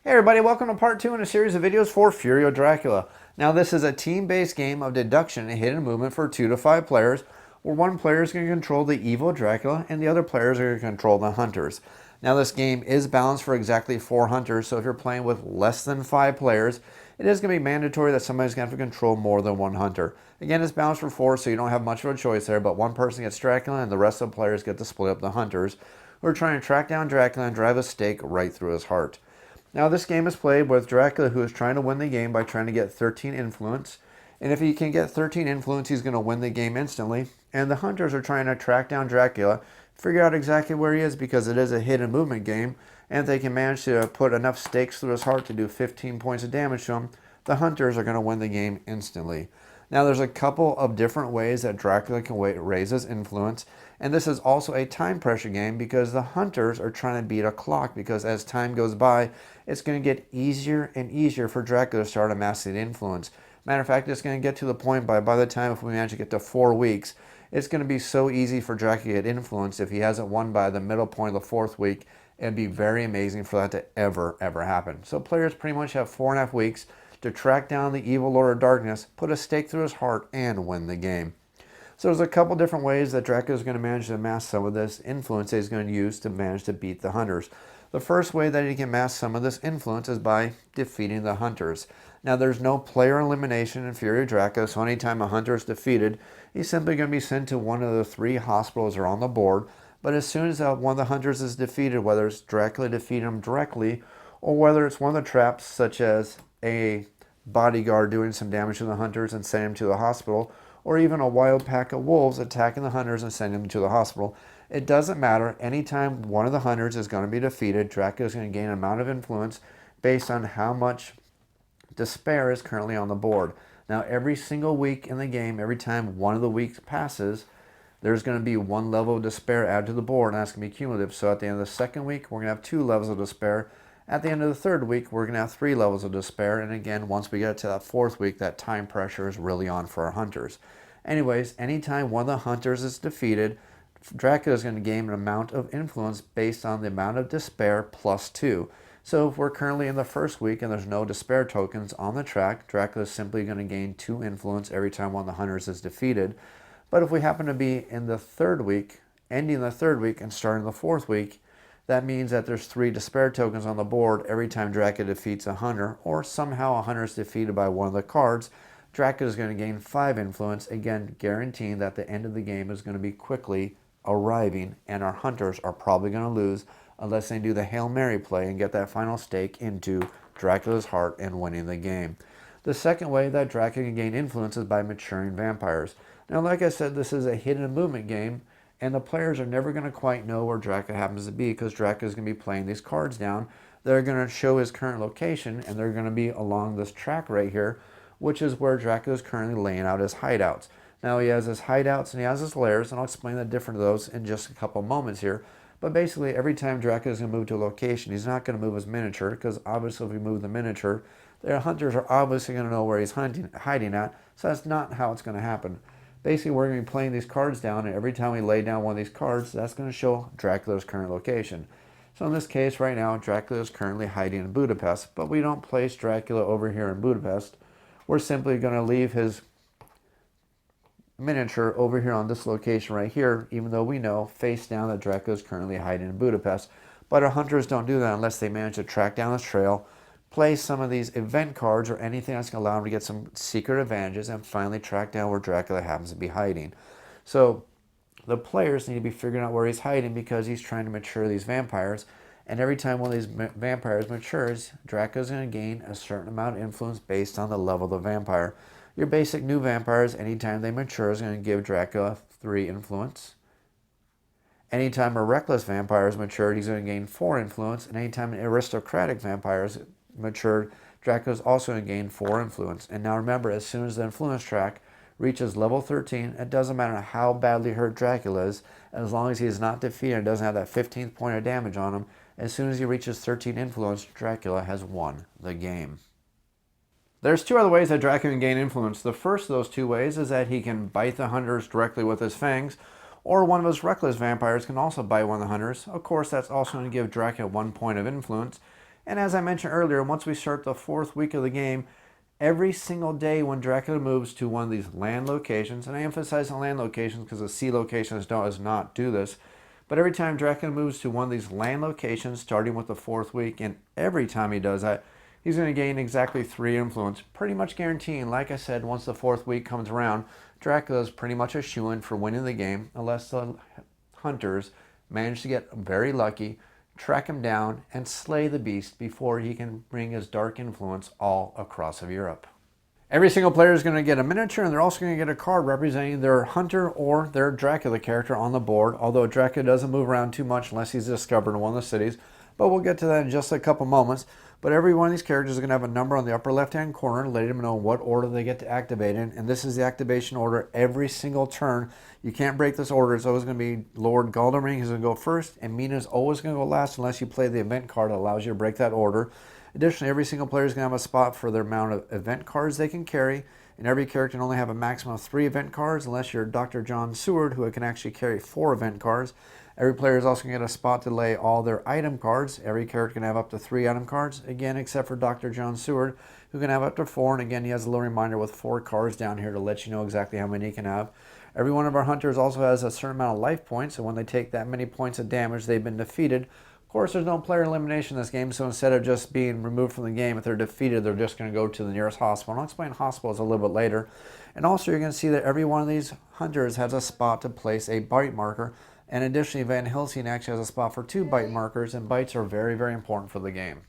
Hey everybody, welcome to part 2 in a series of videos for Fury of Dracula. Now this is a team-based game of deduction and hidden movement for 2 to 5 players, where one player is going to control the evil Dracula and the other players are going to control the hunters. Now this game is balanced for exactly 4 hunters, so if you're playing with less than 5 players, it is going to be mandatory that somebody's going to have to control more than one hunter. Again, it's balanced for 4, so you don't have much of a choice there, but one person gets Dracula and the rest of the players get to split up the hunters, who are trying to track down Dracula and drive a stake right through his heart. Now this game is played with Dracula, who is trying to win the game by trying to get 13 influence. And if he can get 13 influence, he's going to win the game instantly. And the hunters are trying to track down Dracula, figure out exactly where he is because it is a hidden movement game. And if they can manage to put enough stakes through his heart to do 15 points of damage to him, the hunters are going to win the game instantly. Now there's a couple of different ways that Dracula can raise his influence, and this is also a time pressure game because the hunters are trying to beat a clock, because as time goes by, it's going to get easier and easier for Dracula to start amassing influence. Matter of fact, it's going to get to the point by the time if we manage to get to 4 weeks, it's going to be so easy for Dracula to get influence. If he hasn't won by the middle point of the 4th week, it'd be very amazing for that to ever happen. So players pretty much have 4.5 weeks to track down the evil Lord of Darkness, put a stake through his heart, and win the game. So there's a couple different ways that Dracula is going to manage to amass some of this influence that he's going to use to manage to beat the hunters. The first way that he can amass some of this influence is by defeating the hunters. Now there's no player elimination in Fury of Dracula, so anytime a hunter is defeated, he's simply going to be sent to one of the 3 hospitals that are on the board. But as soon as one of the hunters is defeated, whether it's Dracula defeating him directly, or whether it's one of the traps such as a bodyguard doing some damage to the hunters and sending them to the hospital, or even a wild pack of wolves attacking the hunters and sending them to the hospital. It doesn't matter. Anytime one of the hunters is going to be defeated, Dracula is going to gain an amount of influence based on how much despair is currently on the board. Now, every single week in the game, every time one of the weeks passes, there's going to be 1 level of despair added to the board, and that's going to be cumulative. So at the end of the 2nd week, we're going to have 2 levels of despair. At the end of the 3rd week, we're going to have 3 levels of despair. And again, once we get to that 4th week, that time pressure is really on for our hunters. Anyways, anytime one of the hunters is defeated, Dracula is going to gain an amount of influence based on the amount of despair plus 2. So if we're currently in the 1st week and there's no despair tokens on the track, Dracula is simply going to gain 2 influence every time one of the hunters is defeated. But if we happen to be in the 3rd week, ending the 3rd week and starting the 4th week, that means that there's 3 despair tokens on the board every time Dracula defeats a hunter, or somehow a hunter is defeated by one of the cards. Dracula is going to gain 5 influence, again guaranteeing that the end of the game is going to be quickly arriving, and our hunters are probably going to lose unless they do the Hail Mary play and get that final stake into Dracula's heart and winning the game. The second way that Dracula can gain influence is by maturing vampires. Now, like I said, this is a hidden movement game, and the players are never going to quite know where Dracula happens to be because Dracula is going to be playing these cards down. They're going to show his current location, and they're going to be along this track right here, which is where Dracula is currently laying out his hideouts. Now he has his hideouts and he has his lairs, and I'll explain the difference of those in just a couple moments here. But basically, every time Dracula is going to move to a location, he's not going to move his miniature, because obviously if we move the miniature, the hunters are obviously going to know where he's hiding at, so that's not how it's going to happen. Basically, we're going to be playing these cards down, and every time we lay down one of these cards, that's going to show Dracula's current location. So in this case, right now, Dracula is currently hiding in Budapest, but we don't place Dracula over here in Budapest. We're simply going to leave his miniature over here on this location right here, even though we know face down that Dracula is currently hiding in Budapest. But our hunters don't do that unless they manage to track down this trail, play some of these event cards or anything that's going to allow them to get some secret advantages, and finally track down where Dracula happens to be hiding. So the players need to be figuring out where he's hiding because he's trying to mature these vampires. And every time one of these vampires matures, Dracula's going to gain a certain amount of influence based on the level of the vampire. Your basic new vampires, anytime they mature, is going to give Dracula 3 influence. Anytime a reckless vampire is matured, he's going to gain 4 influence. And anytime an aristocratic vampire is matured, Dracula is also going to gain 4 influence. And now remember, as soon as the influence track reaches level 13, it doesn't matter how badly hurt Dracula is, as long as he is not defeated and doesn't have that 15th point of damage on him, as soon as he reaches 13 influence, Dracula has won the game. There's 2 other ways that Dracula can gain influence. The first of those 2 ways is that he can bite the hunters directly with his fangs, or one of his reckless vampires can also bite one of the hunters. Of course, that's also going to give Dracula 1 point of influence. And as I mentioned earlier, once we start the 4th week of the game, every single day when Dracula moves to one of these land locations, and I emphasize the land locations because the sea locations does not do this, but every time Dracula moves to one of these land locations, starting with the 4th week, and every time he does that, he's going to gain exactly 3 influence, pretty much guaranteeing, like I said, once the 4th week comes around, Dracula is pretty much a shoo-in for winning the game, unless the hunters manage to get very lucky, track him down, and slay the beast before he can bring his dark influence all across of Europe. Every single player is going to get a miniature, and they're also going to get a card representing their hunter or their Dracula character on the board, although Dracula doesn't move around too much unless he's discovered in one of the cities, but we'll get to that in just a couple moments. But every one of these characters is going to have a number on the upper left-hand corner letting them know what order they get to activate in, and this is the activation order every single turn. You can't break this order. It's always going to be Lord Galderring who's going to go first, and Mina is always going to go last unless you play the event card that allows you to break that order. Additionally, every single player is going to have a spot for their amount of event cards they can carry, and every character can only have a maximum of 3 event cards unless you're Dr. John Seward, who can actually carry 4 event cards. Every player is also going to get a spot to lay all their item cards. Every character can have up to 3 item cards, again, except for Dr. John Seward, who can have up to 4, and again, he has a little reminder with 4 cards down here to let you know exactly how many he can have. Every one of our hunters also has a certain amount of life points, so when they take that many points of damage, they've been defeated. Of course, there's no player elimination in this game, so instead of just being removed from the game, if they're defeated, they're just going to go to the nearest hospital. And I'll explain hospitals a little bit later. And also, you're going to see that every one of these hunters has a spot to place a bite marker. And additionally, Van Helsing actually has a spot for 2 bite markers, and bites are very, very important for the game.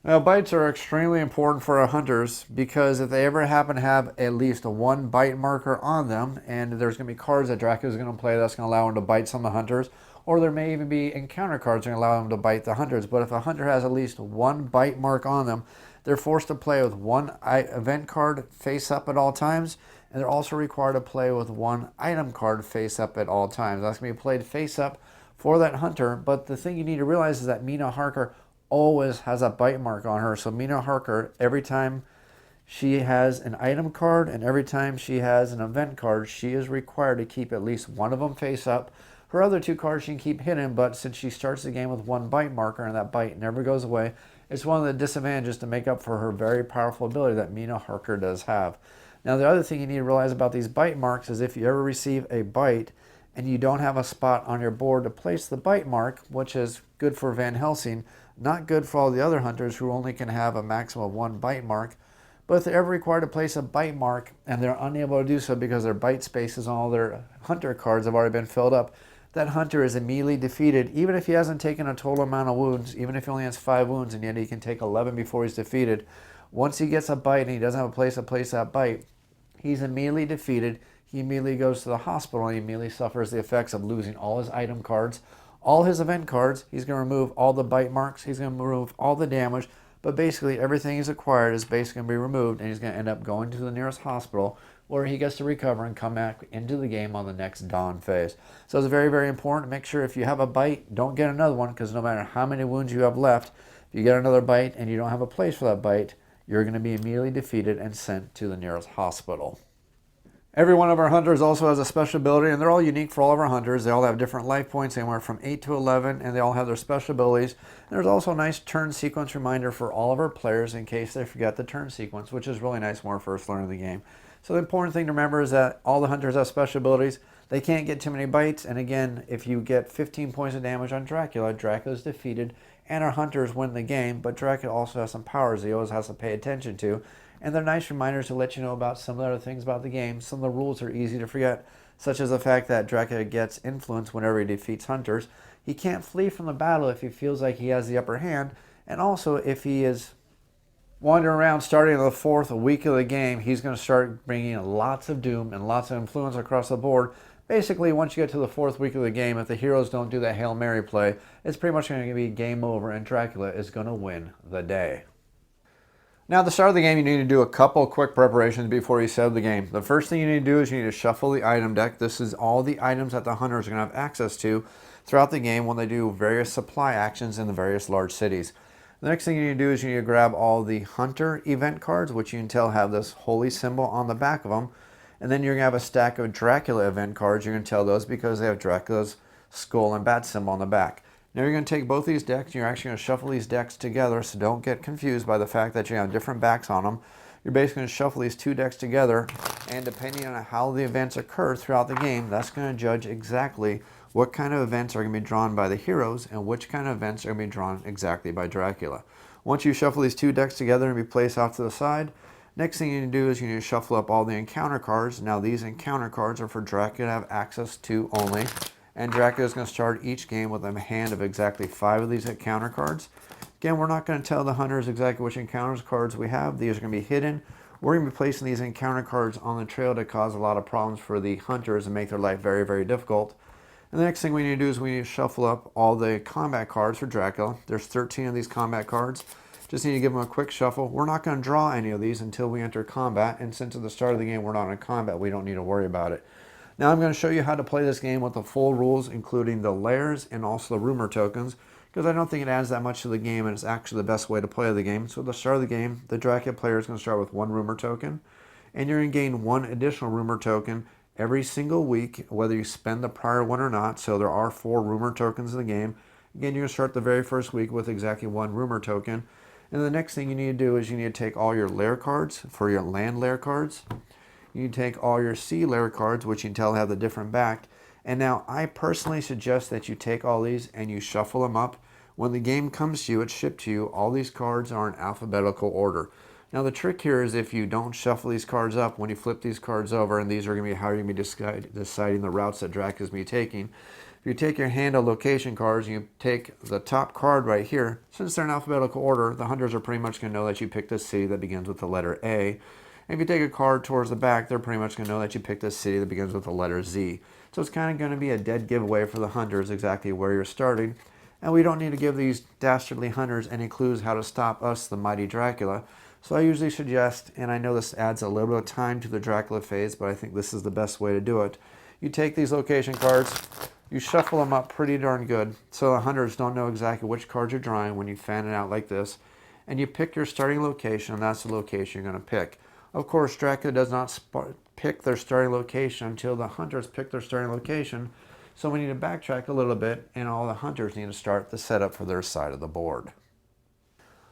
Now, bites are extremely important for our hunters because if they ever happen to have at least 1 bite marker on them, and there's going to be cards that Dracula is going to play that's going to allow him to bite some of the hunters, or there may even be encounter cards that allow them to bite the hunters. But if a hunter has at least 1 bite mark on them, they're forced to play with 1 event card face up at all times, and they're also required to play with 1 item card face up at all times. That's going to be played face up for that hunter, but the thing you need to realize is that Mina Harker always has a bite mark on her. So Mina Harker, every time she has an item card and every time she has an event card, she is required to keep at least 1 of them face up. Her other 2 cards she can keep hidden, but since she starts the game with 1 bite marker and that bite never goes away, it's one of the disadvantages to make up for her very powerful ability that Mina Harker does have. Now, the other thing you need to realize about these bite marks is if you ever receive a bite and you don't have a spot on your board to place the bite mark, which is good for Van Helsing, not good for all the other hunters who only can have a maximum of 1 bite mark. But if they're ever required to place a bite mark and they're unable to do so because their bite spaces on all their hunter cards have already been filled up, that hunter is immediately defeated, even if he hasn't taken a total amount of wounds, even if he only has 5 wounds and yet he can take 11 before he's defeated. Once he gets a bite and he doesn't have a place to place that bite, he's immediately defeated. He immediately goes to the hospital and he immediately suffers the effects of losing all his item cards, all his event cards. He's going to remove all the bite marks. He's going to remove all the damage. But basically, everything he's acquired is basically going to be removed, and he's going to end up going to the nearest hospital where he gets to recover and come back into the game on the next dawn phase. So it's very, very important to make sure if you have a bite, don't get another one, because no matter how many wounds you have left, if you get another bite and you don't have a place for that bite, you're going to be immediately defeated and sent to the nearest hospital. Every one of our hunters also has a special ability, and they're all unique for all of our hunters. They all have different life points, anywhere from 8 to 11, and they all have their special abilities. And there's also a nice turn sequence reminder for all of our players in case they forget the turn sequence, which is really nice when we're first learning the game. So the important thing to remember is that all the hunters have special abilities. They can't get too many bites, and again, if you get 15 points of damage on Dracula, Dracula is defeated, and our hunters win the game, but Dracula also has some powers he always has to pay attention to. And they're nice reminders to let you know about some of the other things about the game. Some of the rules are easy to forget, such as the fact that Dracula gets influence whenever he defeats hunters. He can't flee from the battle if he feels like he has the upper hand. And also, if he is wandering around starting the 4th week of the game, he's going to start bringing lots of doom and lots of influence across the board. Basically, once you get to the 4th week of the game, if the heroes don't do that Hail Mary play, it's pretty much going to be game over, and Dracula is going to win the day. Now, at the start of the game, you need to do a couple quick preparations before you set the game. The first thing you need to do is you need to shuffle the item deck. This is all the items that the hunters are going to have access to throughout the game when they do various supply actions in the various large cities. The next thing you need to do is you need to grab all the hunter event cards, which you can tell have this holy symbol on the back of them. And then you're going to have a stack of Dracula event cards. You can tell those because they have Dracula's skull and bat symbol on the back. Now you're going to take both these decks, you're actually going to shuffle these decks together, so don't get confused by the fact that you have different backs on them. You're basically going to shuffle these two decks together, and depending on how the events occur throughout the game, that's going to judge exactly what kind of events are going to be drawn by the heroes and which kind of events are going to be drawn exactly by Dracula. Once you shuffle these two decks together and be placed off to the side, next thing you need to do is you need to shuffle up all the encounter cards. Now these encounter cards are for Dracula to have access to only. And Dracula is going to start each game with a hand of exactly 5 of these encounter cards. Again, we're not going to tell the hunters exactly which encounter cards we have. These are going to be hidden. We're going to be placing these encounter cards on the trail to cause a lot of problems for the hunters and make their life very, very difficult. And the next thing we need to do is we need to shuffle up all the combat cards for Dracula. There's 13 of these combat cards. Just need to give them a quick shuffle. We're not going to draw any of these until we enter combat. And since at the start of the game we're not in combat, we don't need to worry about it. Now I'm going to show you how to play this game with the full rules, including the layers and also the rumor tokens, because I don't think it adds that much to the game, and it's actually the best way to play the game. So at the start of the game, the Dracula player is going to start with 1 rumor token, and you're going to gain 1 additional rumor token every single week, whether you spend the prior one or not. So there are 4 rumor tokens in the game. Again, you're going to start the very first week with exactly 1 rumor token. And the next thing you need to do is you need to take all your lair cards for your land lair cards. You take all your sea layer cards, which you can tell have the different back. And now I personally suggest that you take all these and you shuffle them up. When the game comes to you, it's shipped to you, all these cards are in alphabetical order. Now the trick here is if you don't shuffle these cards up, when you flip these cards over, and these are going to be how you're going to be deciding the routes that Dracula's going to be taking. If you take your hand of location cards and you take the top card right here, since they're in alphabetical order, the hunters are pretty much going to know that you picked a city that begins with the letter A. If you take a card towards the back, they're pretty much going to know that you picked a city that begins with the letter Z. So it's kind of going to be a dead giveaway for the hunters exactly where you're starting. And we don't need to give these dastardly hunters any clues how to stop us, the mighty Dracula. So I usually suggest, and I know this adds a little bit of time to the Dracula phase, but I think this is the best way to do it. You take these location cards, you shuffle them up pretty darn good, so the hunters don't know exactly which cards you're drawing when you fan it out like this. And you pick your starting location, and that's the location you're going to pick. Of course, Dracula does not pick their starting location until the hunters pick their starting location. So we need to backtrack a little bit, and all the hunters need to start the setup for their side of the board.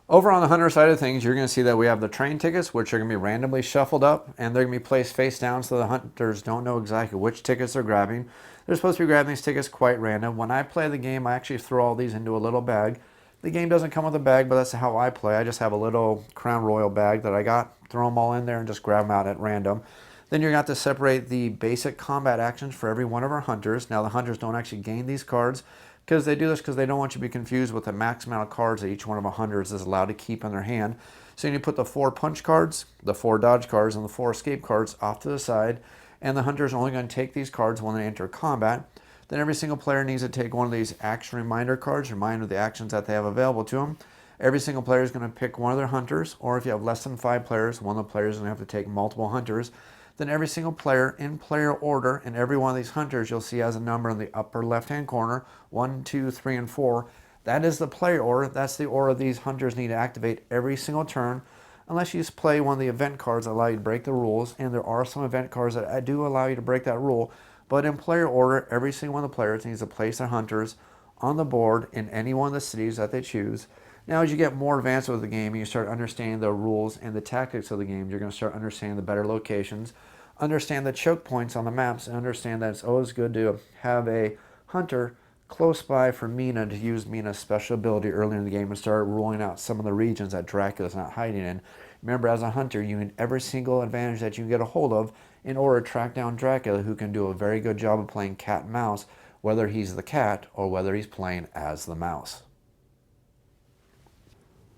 Over on the hunter side of things, you're going to see that we have the train tickets, which are going to be randomly shuffled up, and they're going to be placed face down so the hunters don't know exactly which tickets they're grabbing. They're supposed to be grabbing these tickets quite random. When I play the game, I actually throw all these into a little bag. The game doesn't come with a bag, but that's how I play. I just have a little Crown Royal bag that I got, throw them all in there and just grab them out at random. Then you're going to have to separate the basic combat actions for every one of our hunters. Now the hunters don't actually gain these cards because they do this because they don't want you to be confused with the max amount of cards that each one of our hunters is allowed to keep in their hand. So you need to put the 4 punch cards, the 4 dodge cards, and the 4 escape cards off to the side. And the hunter is only going to take these cards when they enter combat. Then every single player needs to take one of these action reminder cards, remind of the actions that they have available to them. Every single player is going to pick one of their hunters, or if you have less than 5 players, one of the players is going to have to take multiple hunters. Then every single player in player order, and every one of these hunters you'll see has a number in the upper left-hand corner, 1, 2, 3, and 4. That is the player order. That's the order these hunters need to activate every single turn, unless you just play one of the event cards that allow you to break the rules, and there are some event cards that do allow you to break that rule. But in player order, every single one of the players needs to place their hunters on the board in any one of the cities that they choose. Now, as you get more advanced with the game and you start understanding the rules and the tactics of the game, you're going to start understanding the better locations, understand the choke points on the maps, and understand that it's always good to have a hunter close by for Mina to use Mina's special ability earlier in the game and start ruling out some of the regions that Dracula's not hiding in. Remember, as a hunter, you need every single advantage that you can get a hold of in order to track down Dracula, who can do a very good job of playing cat and mouse, whether he's the cat or whether he's playing as the mouse.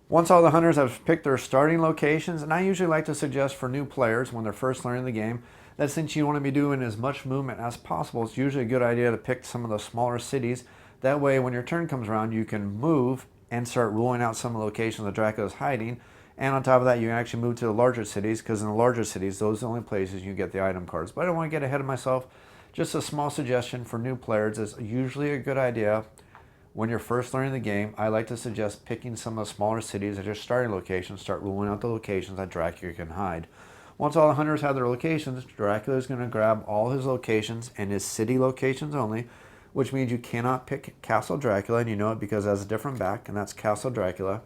Once all the hunters have picked their starting locations, and I usually like to suggest for new players when they're first learning the game, that since you want to be doing as much movement as possible, it's usually a good idea to pick some of the smaller cities. That way, when your turn comes around, you can move and start ruling out some of the locations that Dracula is hiding. And on top of that, you can actually move to the larger cities, because in the larger cities, those are the only places you get the item cards. But I don't want to get ahead of myself. Just a small suggestion for new players is usually a good idea. When you're first learning the game, I like to suggest picking some of the smaller cities as your starting locations, start ruling out the locations that Dracula can hide. Once all the hunters have their locations, Dracula is going to grab all his locations and his city locations only. which means you cannot pick Castle Dracula, and you know it because it has a different back, and that's Castle Dracula.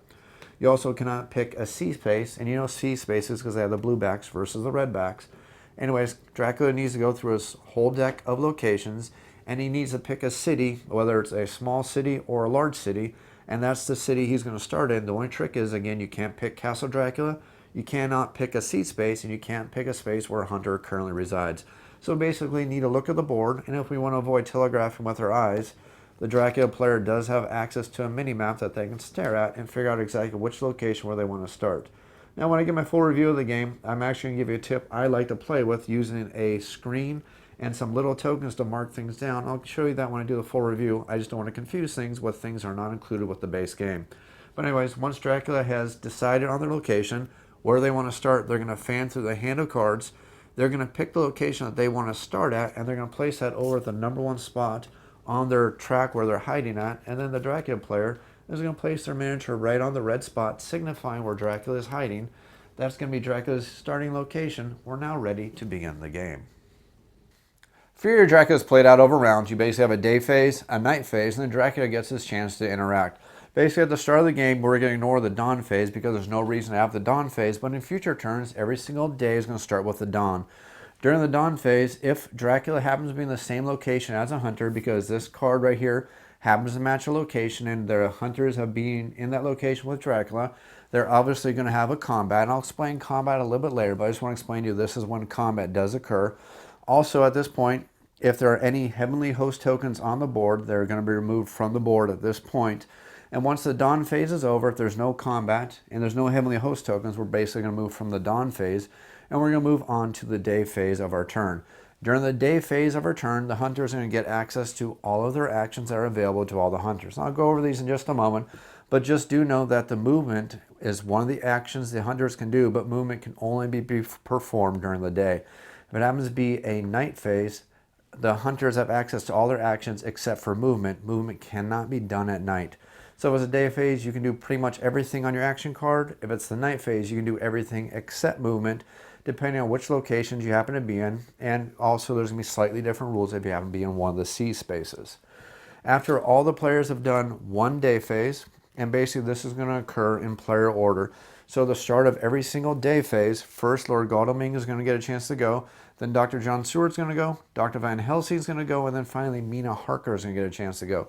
You also cannot pick a C space, and you know C spaces because they have the blue backs versus the red backs. Anyways, Dracula needs to go through his whole deck of locations, and he needs to pick a city, whether it's a small city or a large city, and that's the city he's going to start in. The only trick is, again, you can't pick Castle Dracula, you cannot pick a C space, and you can't pick a space where a hunter currently resides. So basically, you need to look at the board, and if we want to avoid telegraphing with our eyes, the Dracula player does have access to a mini-map that they can stare at and figure out exactly which location where they want to start. Now, when I give my full review of the game, I'm actually going to give you a tip I like to play with using a screen and some little tokens to mark things down. I'll show you that when I do the full review. I just don't want to confuse things with things that are not included with the base game. But anyways, once Dracula has decided on their location, where they want to start, they're going to fan through the hand of cards. They're going to pick the location that they want to start at, and they're going to place that over at the #1 spot on their track where they're hiding at, and then the Dracula player is going to place their miniature right on the red spot, signifying where Dracula is hiding. That's going to be Dracula's starting location. We're now ready to begin the game. Fury of Dracula is played out over rounds. You basically have a day phase, a night phase, and then Dracula gets his chance to interact. Basically, at the start of the game, we're going to ignore the dawn phase because there's no reason to have the dawn phase, but in future turns, every single day is going to start with the dawn. During the dawn phase, if Dracula happens to be in the same location as a hunter, because this card right here happens to match a location and the hunters have been in that location with Dracula, they're obviously going to have a combat. And I'll explain combat a little bit later, but I just want to explain to you this is when combat does occur. Also, at this point, if there are any heavenly host tokens on the board, they're going to be removed from the board at this point. And once the dawn phase is over, if there's no combat and there's no heavenly host tokens, we're basically going to move from the dawn phase and we're going to move on to the day phase of our turn. During the day phase of our turn, the hunter is going to get access to all of their actions that are available to all the hunters. And I'll go over these in just a moment, but just do know that the movement is one of the actions the hunters can do, but movement can only be performed during the day. If it happens to be a night phase, the hunters have access to all their actions except for movement. Movement cannot be done at night. So if it's a day phase, you can do pretty much everything on your action card. If it's the night phase, you can do everything except movement, depending on which locations you happen to be in. And also there's going to be slightly different rules if you happen to be in one of the C spaces. After all the players have done one day phase, and basically this is going to occur in player order. So the start of every single day phase, first Lord Godalming is going to get a chance to go, then Dr. John Stewart's going to go, Dr. Van Helsing's going to go, and then finally Mina Harker is going to get a chance to go.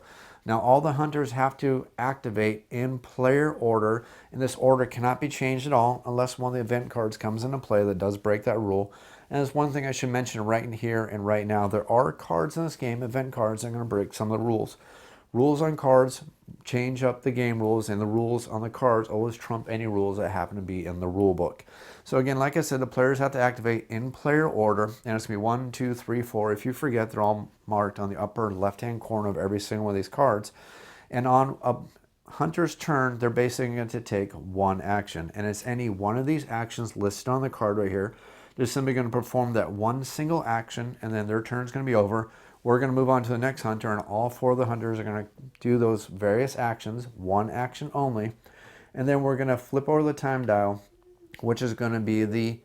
Now all the hunters have to activate in player order, and this order cannot be changed at all unless one of the event cards comes into play that does break that rule. And there's one thing I should mention right in here and right now. There are cards in this game, event cards, that are going to break some of the rules. Rules on cards change up the game rules, and the rules on the cards always trump any rules that happen to be in the rule book. So again, like I said, the players have to activate in player order, and it's going to be 1, 2, 3, 4. If you forget, they're all marked on the upper left-hand corner of every single one of these cards. And on a hunter's turn, they're basically going to take one action, and it's any one of these actions listed on the card right here. They're simply going to perform that one single action, and then their turn is going to be over. We're going to move on to the next hunter, and all four of the hunters are going to do those various actions, one action only. And then we're going to flip over the time dial, which is going to be the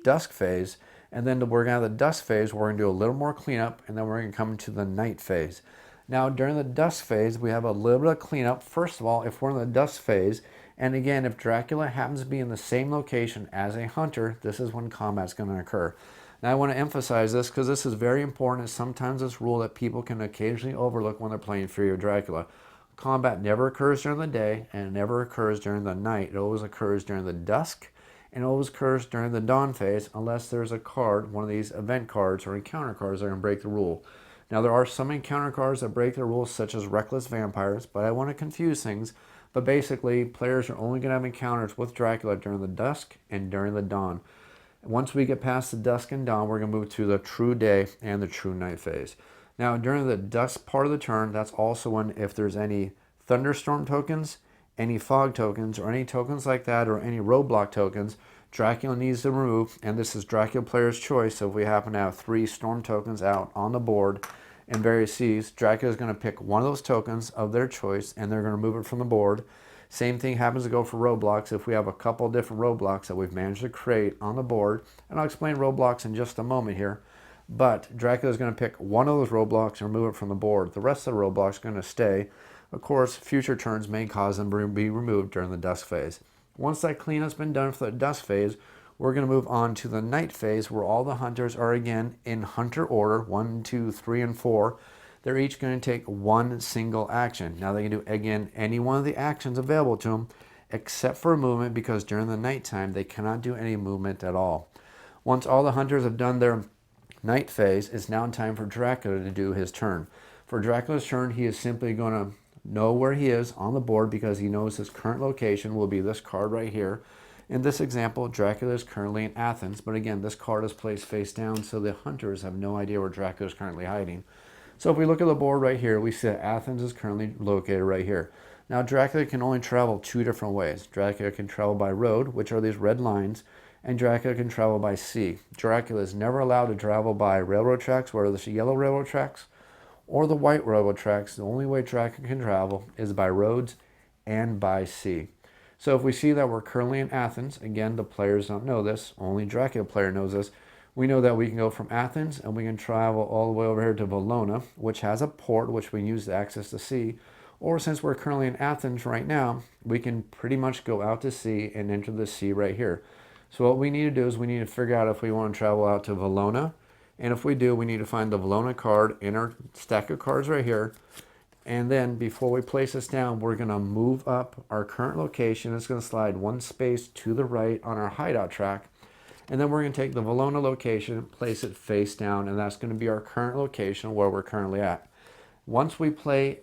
dusk phase. And then we're going to have the dusk phase, where we're going to do a little more cleanup, and then we're going to come to the night phase. Now, during the dusk phase, we have a little bit of cleanup. First of all, if we're in the dusk phase, and again, if Dracula happens to be in the same location as a hunter, this is when combat's going to occur. Now, I want to emphasize this because this is very important. It's sometimes this rule that people can occasionally overlook when they're playing Fury of Dracula. Combat never occurs during the day, and it never occurs during the night. It always occurs during the dusk, and it always occurs during the dawn phase, unless there's a card, one of these event cards or encounter cards that are going to break the rule. Now, there are some encounter cards that break the rules, such as Reckless Vampires, but I want to confuse things. But basically, players are only going to have encounters with Dracula during the dusk and during the dawn. Once we get past the dusk and dawn, we're going to move to the true day and the true night phase. Now, during the dusk part of the turn, that's also when, if there's any thunderstorm tokens, any fog tokens, or any tokens like that, or any roadblock tokens, Dracula needs to remove, and this is Dracula player's choice. So if we happen to have 3 storm tokens out on the board in various Cs, Dracula is going to pick one of those tokens of their choice, and they're going to remove it from the board. Same thing happens to go for roadblocks. If we have a couple different roadblocks that we've managed to create on the board, and I'll explain roadblocks in just a moment here, But Dracula is going to pick one of those roadblocks and remove it from the board. The rest of the roadblocks are going to stay. Of course, future turns may cause them to be removed during the dusk phase. Once that cleanup's been done for the dusk phase, we're going to move on to the night phase, where all the hunters are again in hunter order, 1, 2, 3, and 4. They're each going to take one single action. Now they can do, again, any one of the actions available to them, except for movement, because during the nighttime they cannot do any movement at all. Once all the hunters have done their night phase, it's now time for Dracula to do his turn. For Dracula's turn, he is simply going to know where he is on the board, because he knows his current location will be this card right here. In this example, Dracula is currently in Athens, but again, this card is placed face down, so the hunters have no idea where Dracula is currently hiding. So if we look at the board right here, we see that Athens is currently located right here. Now, Dracula can only travel two different ways. Dracula can travel by road, which are these red lines, and Dracula can travel by sea. Dracula is never allowed to travel by railroad tracks, whether it's the yellow railroad tracks or the white railroad tracks. The only way Dracula can travel is by roads and by sea. So if we see that we're currently in Athens, again, the players don't know this, only Dracula player knows this, we know that we can go from Athens and we can travel all the way over here to Valona, which has a port which we use to access the sea. Or since we're currently in Athens right now, we can pretty much go out to sea and enter the sea right here. So what we need to do is we need to figure out if we want to travel out to Valona. And if we do, we need to find the Valona card in our stack of cards right here. And then before we place this down, we're going to move up our current location. It's going to slide one space to the right on our hideout track. And then we're going to take the Valona location, place it face down, and that's going to be our current location where we're currently at. Once we play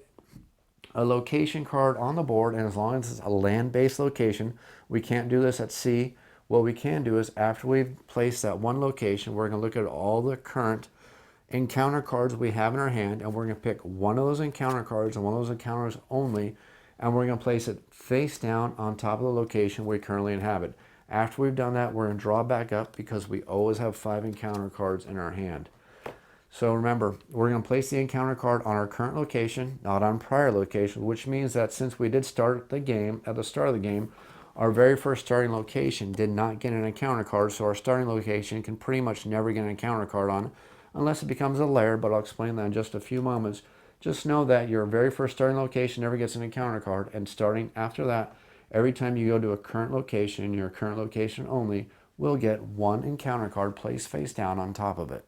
a location card on the board, and as long as it's a land-based location, we can't do this at sea. What we can do is after we've placed that one location, we're going to look at all the current encounter cards we have in our hand, and we're going to pick one of those encounter cards and one of those encounters only, and we're going to place it face down on top of the location we currently inhabit. After we've done that, we're going to draw back up, because we always have 5 encounter cards in our hand. So remember, we're going to place the encounter card on our current location, not on prior location, which means that since we did start the game at the start of the game, our very first starting location did not get an encounter card, so our starting location can pretty much never get an encounter card on, unless it becomes a lair, but I'll explain that in just a few moments. Just know that your very first starting location never gets an encounter card, and starting after that, every time you go to a current location, your current location only will get one encounter card placed face down on top of it.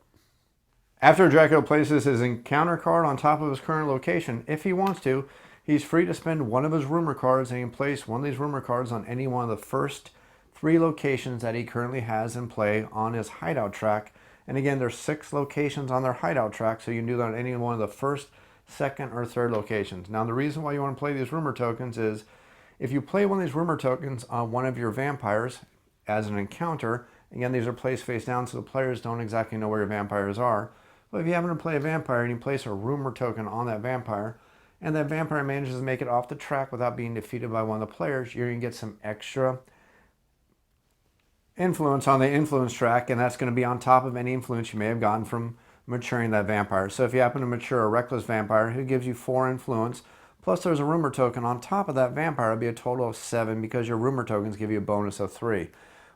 After Dracula places his encounter card on top of his current location, if he wants to, he's free to spend one of his rumor cards, and he can place one of these rumor cards on any one of the first 3 locations that he currently has in play on his hideout track. And again, there's 6 locations on their hideout track, so you can do that on any one of the first, second, or third locations. Now, the reason why you want to play these rumor tokens is if you play one of these rumor tokens on one of your vampires as an encounter, again, these are placed face down, so the players don't exactly know where your vampires are. But if you happen to play a vampire and you place a rumor token on that vampire, and that vampire manages to make it off the track without being defeated by one of the players, you're going to get some extra influence on the influence track, and that's going to be on top of any influence you may have gotten from maturing that vampire. So if you happen to mature a reckless vampire who gives you 4 influence, plus there's a rumor token on top of that vampire, it'll be a total of 7, because your rumor tokens give you a bonus of 3.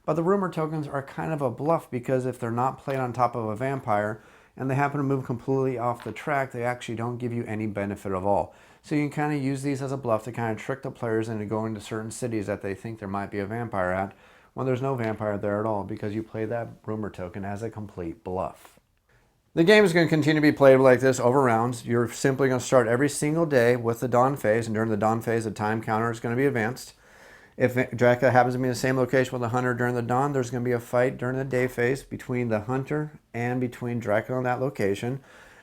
But the rumor tokens are kind of a bluff, because if they're not played on top of a vampire and they happen to move completely off the track, they actually don't give you any benefit at all. So you can kind of use these as a bluff to kind of trick the players into going to certain cities that they think there might be a vampire at, when there's no vampire there at all, because you play that rumor token as a complete bluff. The game is going to continue to be played like this over rounds. You're simply going to start every single day with the dawn phase, and during the dawn phase, the time counter is going to be advanced. If Dracula happens to be in the same location with the hunter during the dawn, there's going to be a fight during the day phase between the hunter and between Dracula on that location.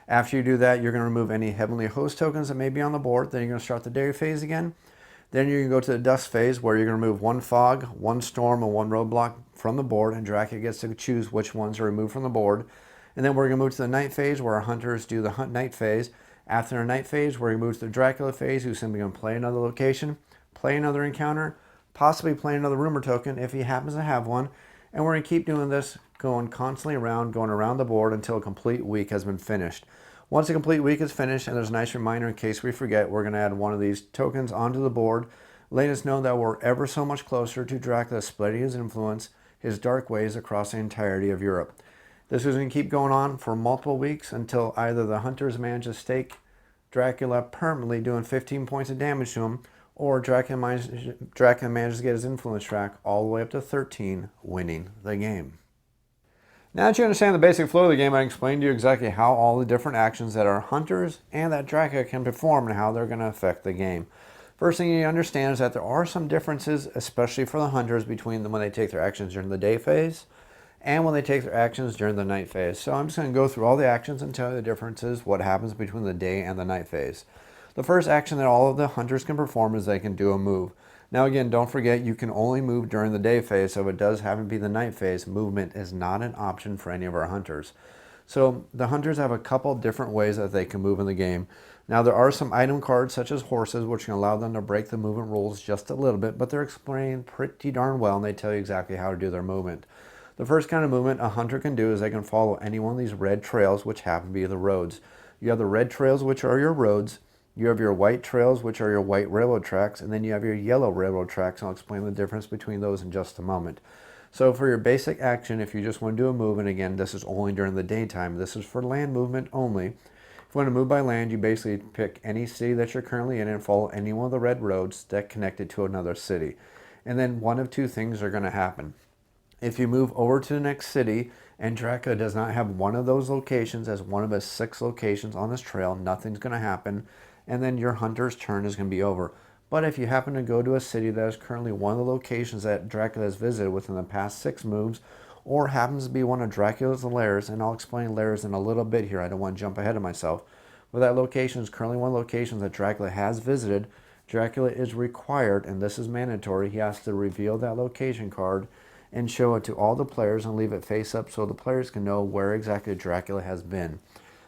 After you do that, you're going to remove any heavenly host tokens that may be on the board. Then you're going to start the day phase again. Then you're going to go to the dusk phase, where you're going to remove 1 fog, 1 storm, and 1 roadblock from the board, and Dracula gets to choose which ones are removed from the board. And then we're going to move to the night phase, where our hunters do the night phase. After the night phase, we're going to move to the Dracula phase, who's simply going to play another location, play another encounter, possibly play another rumor token if he happens to have one. And we're going to keep doing this, going constantly around, going around the board until a complete week has been finished. Once a complete week is finished, and there's a nice reminder in case we forget, we're going to add one of these tokens onto the board, letting us know that we're ever so much closer to Dracula spreading his influence, his dark ways across the entirety of Europe. This is going to keep going on for multiple weeks until either the hunters manage to stake Dracula permanently, doing 15 points of damage to him, or Dracula manages to get his influence track all the way up to 13, winning the game. Now that you understand the basic flow of the game, I explained to you exactly how all the different actions that our hunters and that Dracula can perform and how they're going to affect the game. First thing you need to understand is that there are some differences, especially for the hunters, between them when they take their actions during the day phase and when they take their actions during the night phase. So I'm just going to go through all the actions and tell you the differences, what happens between the day and the night phase. The first action that all of the hunters can perform is they can do a move. Now again, don't forget you can only move during the day phase, so if it does happen to be the night phase, movement is not an option for any of our hunters. So the hunters have a couple different ways that they can move in the game. Now there are some item cards such as horses which can allow them to break the movement rules just a little bit, but they're explained pretty darn well and they tell you exactly how to do their movement. The first kind of movement a hunter can do is they can follow any one of these red trails which happen to be the roads. You have the red trails which are your roads. You have your white trails, which are your white railroad tracks, and then you have your yellow railroad tracks, and I'll explain the difference between those in just a moment. So for your basic action, if you just want to do a move, and again, this is only during the daytime, this is for land movement only. If you want to move by land, you basically pick any city that you're currently in and follow any one of the red roads that connect it to another city. And then one of two things are going to happen. If you move over to the next city, and Dracula does not have one of those locations as one of his 6 locations on his trail, nothing's going to happen. And then your hunter's turn is going to be over. But if you happen to go to a city that is currently one of the locations that Dracula has visited within the past 6 moves, or happens to be one of Dracula's lairs, and I'll explain lairs in a little bit here, I don't want to jump ahead of myself, but that location is currently one of the locations that Dracula has visited, Dracula is required, and this is mandatory, he has to reveal that location card and show it to all the players and leave it face up so the players can know where exactly Dracula has been.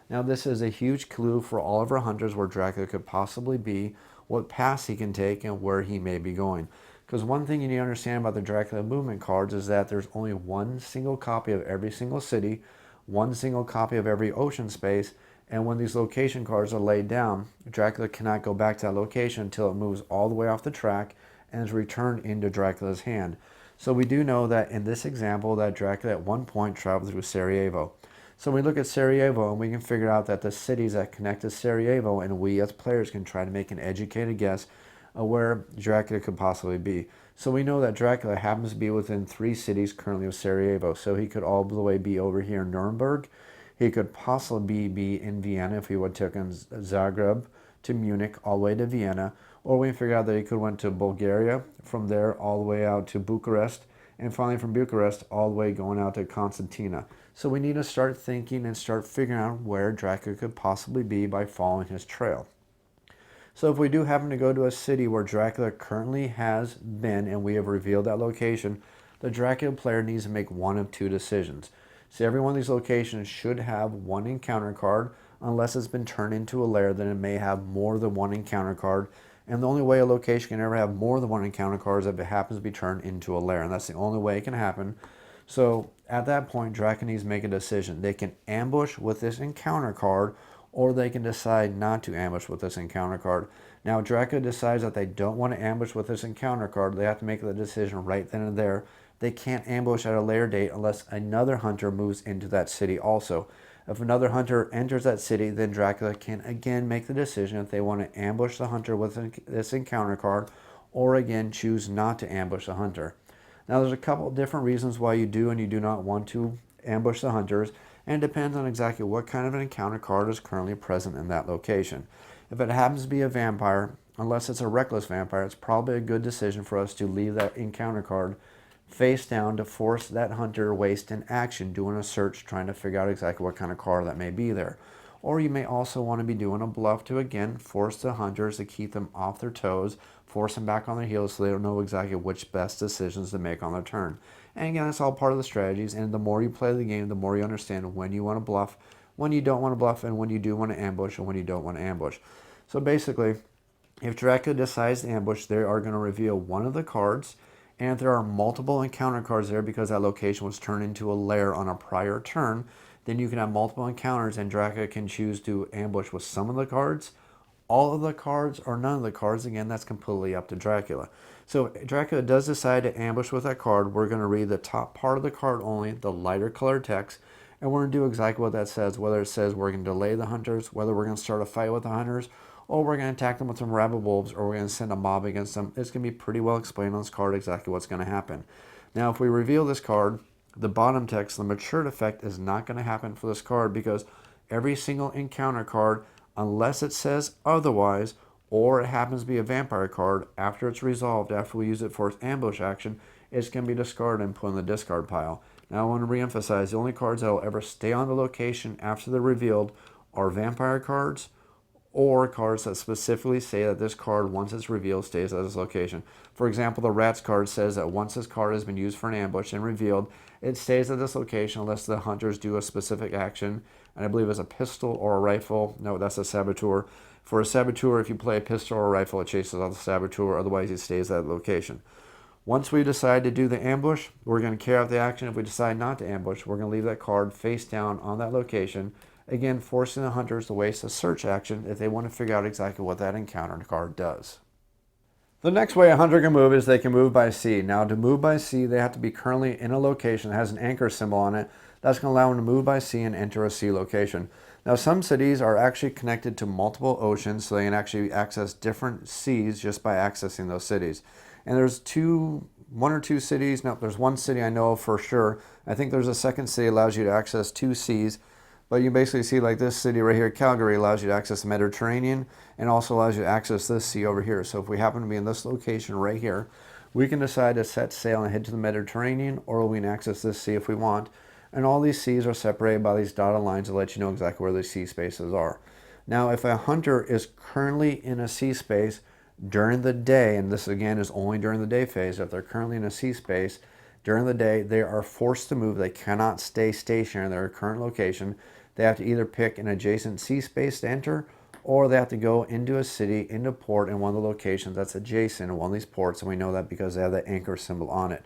Now this is a huge clue for all of our hunters where Dracula could possibly be, what paths he can take, and where he may be going. Because one thing you need to understand about the Dracula movement cards is that there's only one single copy of every single city, one single copy of every ocean space, and when these location cards are laid down, Dracula cannot go back to that location until it moves all the way off the track and is returned into Dracula's hand. So we do know that in this example that Dracula at one point traveled through Sarajevo. So we look at Sarajevo and we can figure out that the cities that connect to Sarajevo, and we as players can try to make an educated guess of where Dracula could possibly be. So we know that Dracula happens to be within 3 cities currently of Sarajevo. So he could all the way be over here in Nuremberg. He could possibly be in Vienna if he would have taken Zagreb to Munich all the way to Vienna. Or we figure out that he could went to Bulgaria, from there all the way out to Bucharest, and finally from Bucharest all the way going out to Constantina. So we need to start thinking and start figuring out where Dracula could possibly be by following his trail. So if we do happen to go to a city where Dracula currently has been and we have revealed that location, the Dracula player needs to make one of 2 decisions. So every one of these locations should have one encounter card, unless it's been turned into a lair, then it may have more than one encounter card. And the only way a location can ever have more than one encounter card is if it happens to be turned into a lair, and that's the only way it can happen. So at that point, Dracula needs to make a decision. They can ambush with this encounter card, or they can decide not to ambush with this encounter card. Now, if Dracula decides that they don't want to ambush with this encounter card, they have to make the decision right then and there. They can't ambush at a later date unless another hunter moves into that city also. If another hunter enters that city, then Dracula can again make the decision if they want to ambush the hunter with this encounter card, or again choose not to ambush the hunter. Now there's a couple different reasons why you do and you do not want to ambush the hunters, and it depends on exactly what kind of an encounter card is currently present in that location. If it happens to be a vampire, unless it's a reckless vampire, it's probably a good decision for us to leave that encounter card face down to force that hunter waste an action doing a search trying to figure out exactly what kind of card that may be there. Or you may also want to be doing a bluff to again force the hunters to keep them off their toes, force them back on their heels so they don't know exactly which best decisions to make on their turn. And again, it's all part of the strategies, and the more you play the game, the more you understand when you want to bluff, when you don't want to bluff, and when you do want to ambush, and when you don't want to ambush. So basically, if Dracula decides to ambush, they are going to reveal one of the cards, and if there are multiple encounter cards there because that location was turned into a lair on a prior turn, then you can have multiple encounters and Dracula can choose to ambush with some of the cards, all of the cards, or none of the cards. Again, that's completely up to Dracula. So if Dracula does decide to ambush with that card, we're going to read the top part of the card only, the lighter colored text, and we're going to do exactly what that says, whether it says we're going to delay the hunters, whether we're going to start a fight with the hunters, or we're going to attack them with some rabid wolves, or we're going to send a mob against them. It's going to be pretty well explained on this card exactly what's going to happen. Now, if we reveal this card, the bottom text, the matured effect, is not going to happen for this card because every single encounter card, unless it says otherwise, or it happens to be a vampire card, after it's resolved, after we use it for its ambush action, it's going to be discarded and put in the discard pile. Now, I want to reemphasize, the only cards that will ever stay on the location after they're revealed are vampire cards, or cards that specifically say that this card, once it's revealed, stays at this location. For example, the Rats card says that once this card has been used for an ambush and revealed, it stays at this location unless the hunters do a specific action. And I believe it's a pistol or a rifle. No, that's a saboteur. For a saboteur, if you play a pistol or a rifle, it chases out the saboteur. Otherwise, it stays at that location. Once we decide to do the ambush, we're going to carry out the action. If we decide not to ambush, we're going to leave that card face down on that location. Again, forcing the hunters to waste a search action if they want to figure out exactly what that encounter card does. The next way a hunter can move is they can move by sea. Now, to move by sea, they have to be currently in a location that has an anchor symbol on it. That's going to allow them to move by sea and enter a sea location. Now, some cities are actually connected to multiple oceans, so they can actually access different seas just by accessing those cities. And there's one or two cities. No, there's one city I know of for sure. I think there's a second city that allows you to access two seas. But you basically see like this city right here, Calgary, allows you to access the Mediterranean and also allows you to access this sea over here. So if we happen to be in this location right here, we can decide to set sail and head to the Mediterranean, or we can access this sea if we want. And all these seas are separated by these dotted lines to let you know exactly where the sea spaces are. Now, if a hunter is currently in a sea space during the day, and this again is only during the day phase, if they're currently in a sea space during the day, they are forced to move. They cannot stay stationary in their current location. They have to either pick an adjacent sea space to enter, or they have to go into a city, into port in one of the locations that's adjacent to one of these ports, and we know that because they have the anchor symbol on it.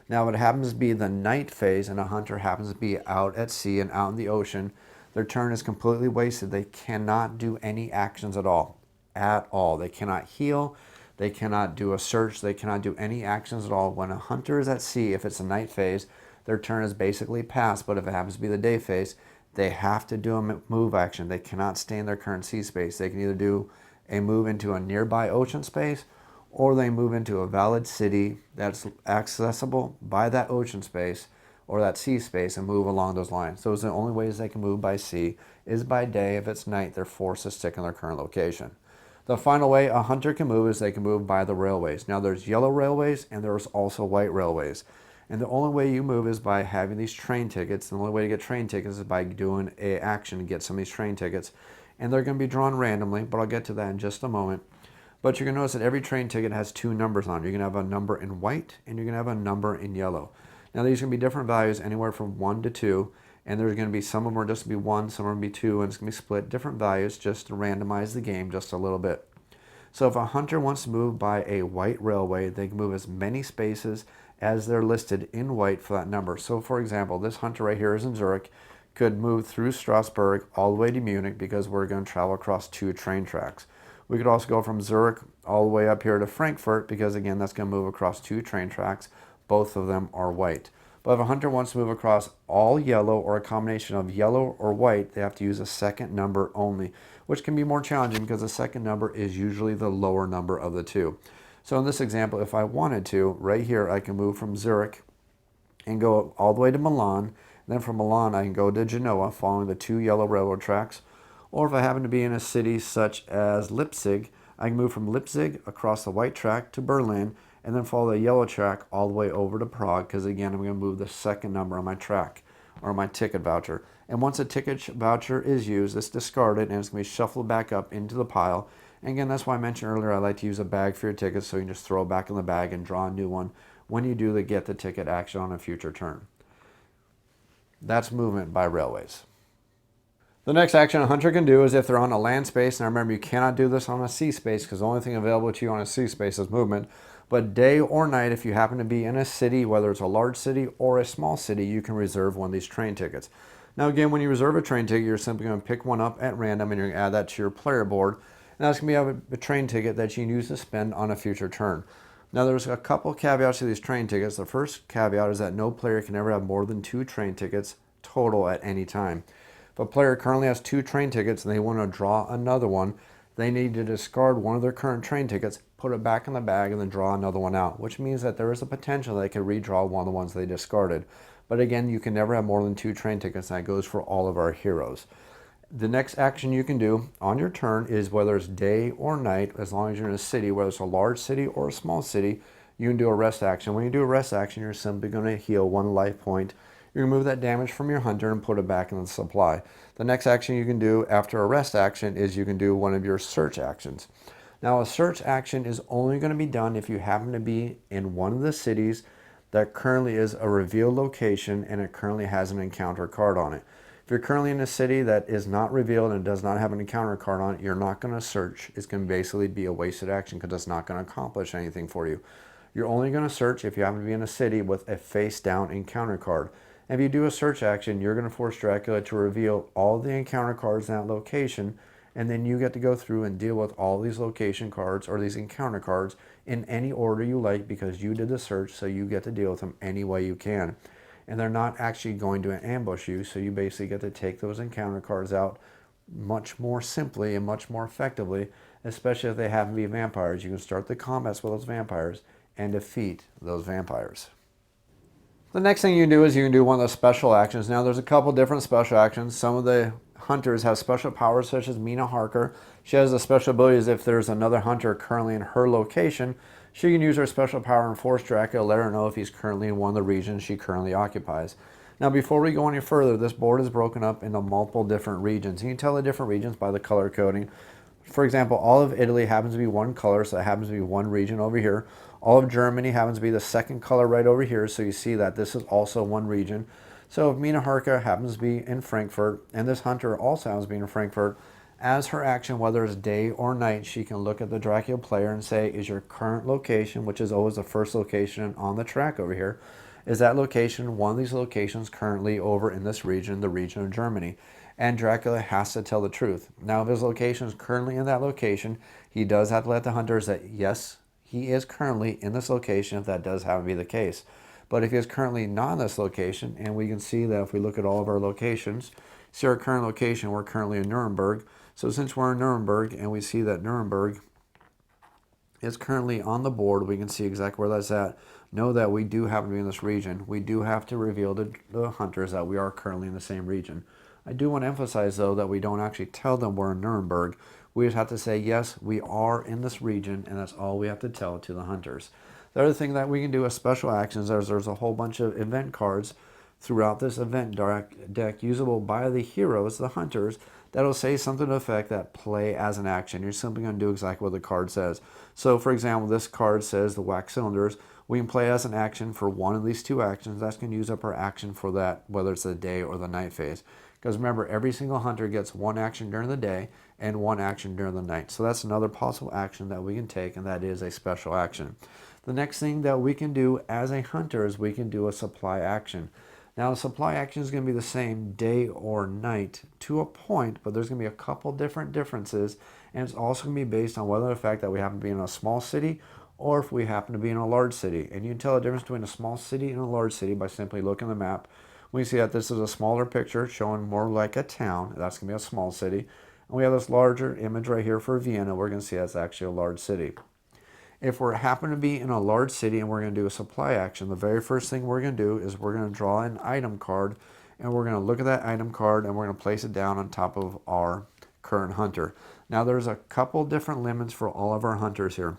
Now, if it happens to be the night phase and a hunter happens to be out at sea and out in the ocean, their turn is completely wasted. They cannot do any actions at all. They cannot heal. They cannot do a search. They cannot do any actions at all. When a hunter is at sea, if it's a night phase, their turn is basically passed. But if it happens to be the day phase, they have to do a move action. They cannot stay in their current sea space. They can either do a move into a nearby ocean space, or they move into a valid city that's accessible by that ocean space or that sea space and move along those lines. Those are the only ways they can move by sea is by day. If it's night, they're forced to stick in their current location. The final way a hunter can move is they can move by the railways. Now, there's yellow railways and there's also white railways. And the only way you move is by having these train tickets. The only way to get train tickets is by doing an action to get some of these train tickets. And they're going to be drawn randomly, but I'll get to that in just a moment. But you're going to notice that every train ticket has two numbers on it. You're going to have a number in white and you're going to have a number in yellow. Now, these are going to be different values, anywhere from 1 to 2. And there's going to be some of them are just going to be 1, some are going to be 2, and it's going to be split different values just to randomize the game just a little bit. So if a hunter wants to move by a white railway, they can move as many spaces as they're listed in white for that number. So for example, this hunter right here is in Zurich, could move through Strasbourg all the way to Munich because we're going to travel across 2 train tracks. We could also go from Zurich all the way up here to Frankfurt because again, that's going to move across 2 train tracks. Both of them are white. But if a hunter wants to move across all yellow or a combination of yellow or white, they have to use a second number only, which can be more challenging because the second number is usually the lower number of the 2. So in this example, if I wanted to, right here, I can move from Zurich and go all the way to Milan. Then from Milan, I can go to Genoa, following the 2 yellow railroad tracks. Or if I happen to be in a city such as Leipzig, I can move from Leipzig across the white track to Berlin, and then follow the yellow track all the way over to Prague, because again, I'm going to move the second number on my track, or my ticket voucher. And once a ticket voucher is used, it's discarded, and it's going to be shuffled back up into the pile. And again, that's why I mentioned earlier, I like to use a bag for your tickets, so you can just throw it back in the bag and draw a new one when you do the get the ticket action on a future turn. That's movement by railways. The next action a hunter can do is if they're on a land space, and remember you cannot do this on a sea space because the only thing available to you on a sea space is movement, but day or night, if you happen to be in a city, whether it's a large city or a small city, you can reserve one of these train tickets. Now again, when you reserve a train ticket, you're simply going to pick one up at random and you're going to add that to your player board, and that's going to be a train ticket that you can use to spend on a future turn. Now there's a couple caveats to these train tickets. The first caveat is that no player can ever have more than 2 train tickets total at any time. If a player currently has 2 train tickets and they want to draw another one, they need to discard one of their current train tickets, put it back in the bag, and then draw another one out, which means that there is a potential they could redraw one of the ones they discarded. But again, you can never have more than 2 train tickets, and that goes for all of our heroes. The next action you can do on your turn is, whether it's day or night, as long as you're in a city, whether it's a large city or a small city, you can do a rest action. When you do a rest action, you're simply going to heal 1 life point. You remove that damage from your hunter and put it back in the supply. The next action you can do after a rest action is you can do one of your search actions. Now, a search action is only going to be done if you happen to be in one of the cities that currently is a revealed location and it currently has an encounter card on it. If you're currently in a city that is not revealed and does not have an encounter card on it, you're not going to search. It's going to basically be a wasted action because it's not going to accomplish anything for you. You're only going to search if you happen to be in a city with a face-down encounter card. If you do a search action, you're going to force Dracula to reveal all the encounter cards in that location, and then you get to go through and deal with all these location cards or these encounter cards in any order you like, because you did the search, so you get to deal with them any way you can. And they're not actually going to ambush you, so you basically get to take those encounter cards out much more simply and much more effectively, especially if they happen to be vampires. You can start the combats with those vampires and defeat those vampires. The next thing you can do is you can do one of the special actions. Now, there's a couple different special actions. Some of the hunters have special powers, such as Mina Harker. She has the special abilities. If there's another hunter currently in her location, she can use her special power and force Dracula, let her know if he's currently in one of the regions she currently occupies. Now, before we go any further, this board is broken up into multiple different regions. You can tell the different regions by the color coding. For example, all of Italy happens to be one color, so it happens to be one region over here. All of Germany happens to be the second color right over here, so you see that this is also one region. So if Mina Harker happens to be in Frankfurt, and this hunter also happens to be in Frankfurt, as her action, whether it's day or night, she can look at the Dracula player and say, is your current location, which is always the first location on the track over here, is that location one of these locations currently over in this region, the region of Germany? And Dracula has to tell the truth. Now, if his location is currently in that location, he does have to let the hunters that, yes, he is currently in this location, if that does happen to be the case. But if he is currently not in this location, and we can see that if we look at all of our locations, see our current location, we're currently in Nuremberg. So since we're in Nuremberg, and we see that Nuremberg is currently on the board, we can see exactly where that's at. Know that we do happen to be in this region. We do have to reveal to the hunters that we are currently in the same region. I do want to emphasize, though, that we don't actually tell them we're in Nuremberg. We just have to say, yes, we are in this region, and that's all we have to tell to the hunters. The other thing that we can do as special actions is there's a whole bunch of event cards throughout this event deck usable by the heroes, the hunters, that'll say something to the effect that play as an action. You're simply going to do exactly what the card says. So, for example, this card says the wax cylinders. We can play as an action for one of these 2 actions. That's going to use up our action for that, whether it's the day or the night phase. Because remember, every single hunter gets 1 action during the day and 1 action during the night. So that's another possible action that we can take, and that is a special action. The next thing that we can do as a hunter is we can do a supply action. Now, the supply action is going to be the same day or night to a point, but there's going to be a couple different differences, and it's also going to be based on whether the fact that we happen to be in a small city or if we happen to be in a large city. And you can tell the difference between a small city and a large city by simply looking at the map. We see that this is a smaller picture showing more like a town. That's going to be a small city. And we have this larger image right here for Vienna. We're going to see that's actually a large city. If we happen to be in a large city and we're going to do a supply action, the very first thing we're going to do is we're going to draw an item card, and we're going to look at that item card and we're going to place it down on top of our current hunter. Now, there's a couple different limits for all of our hunters here.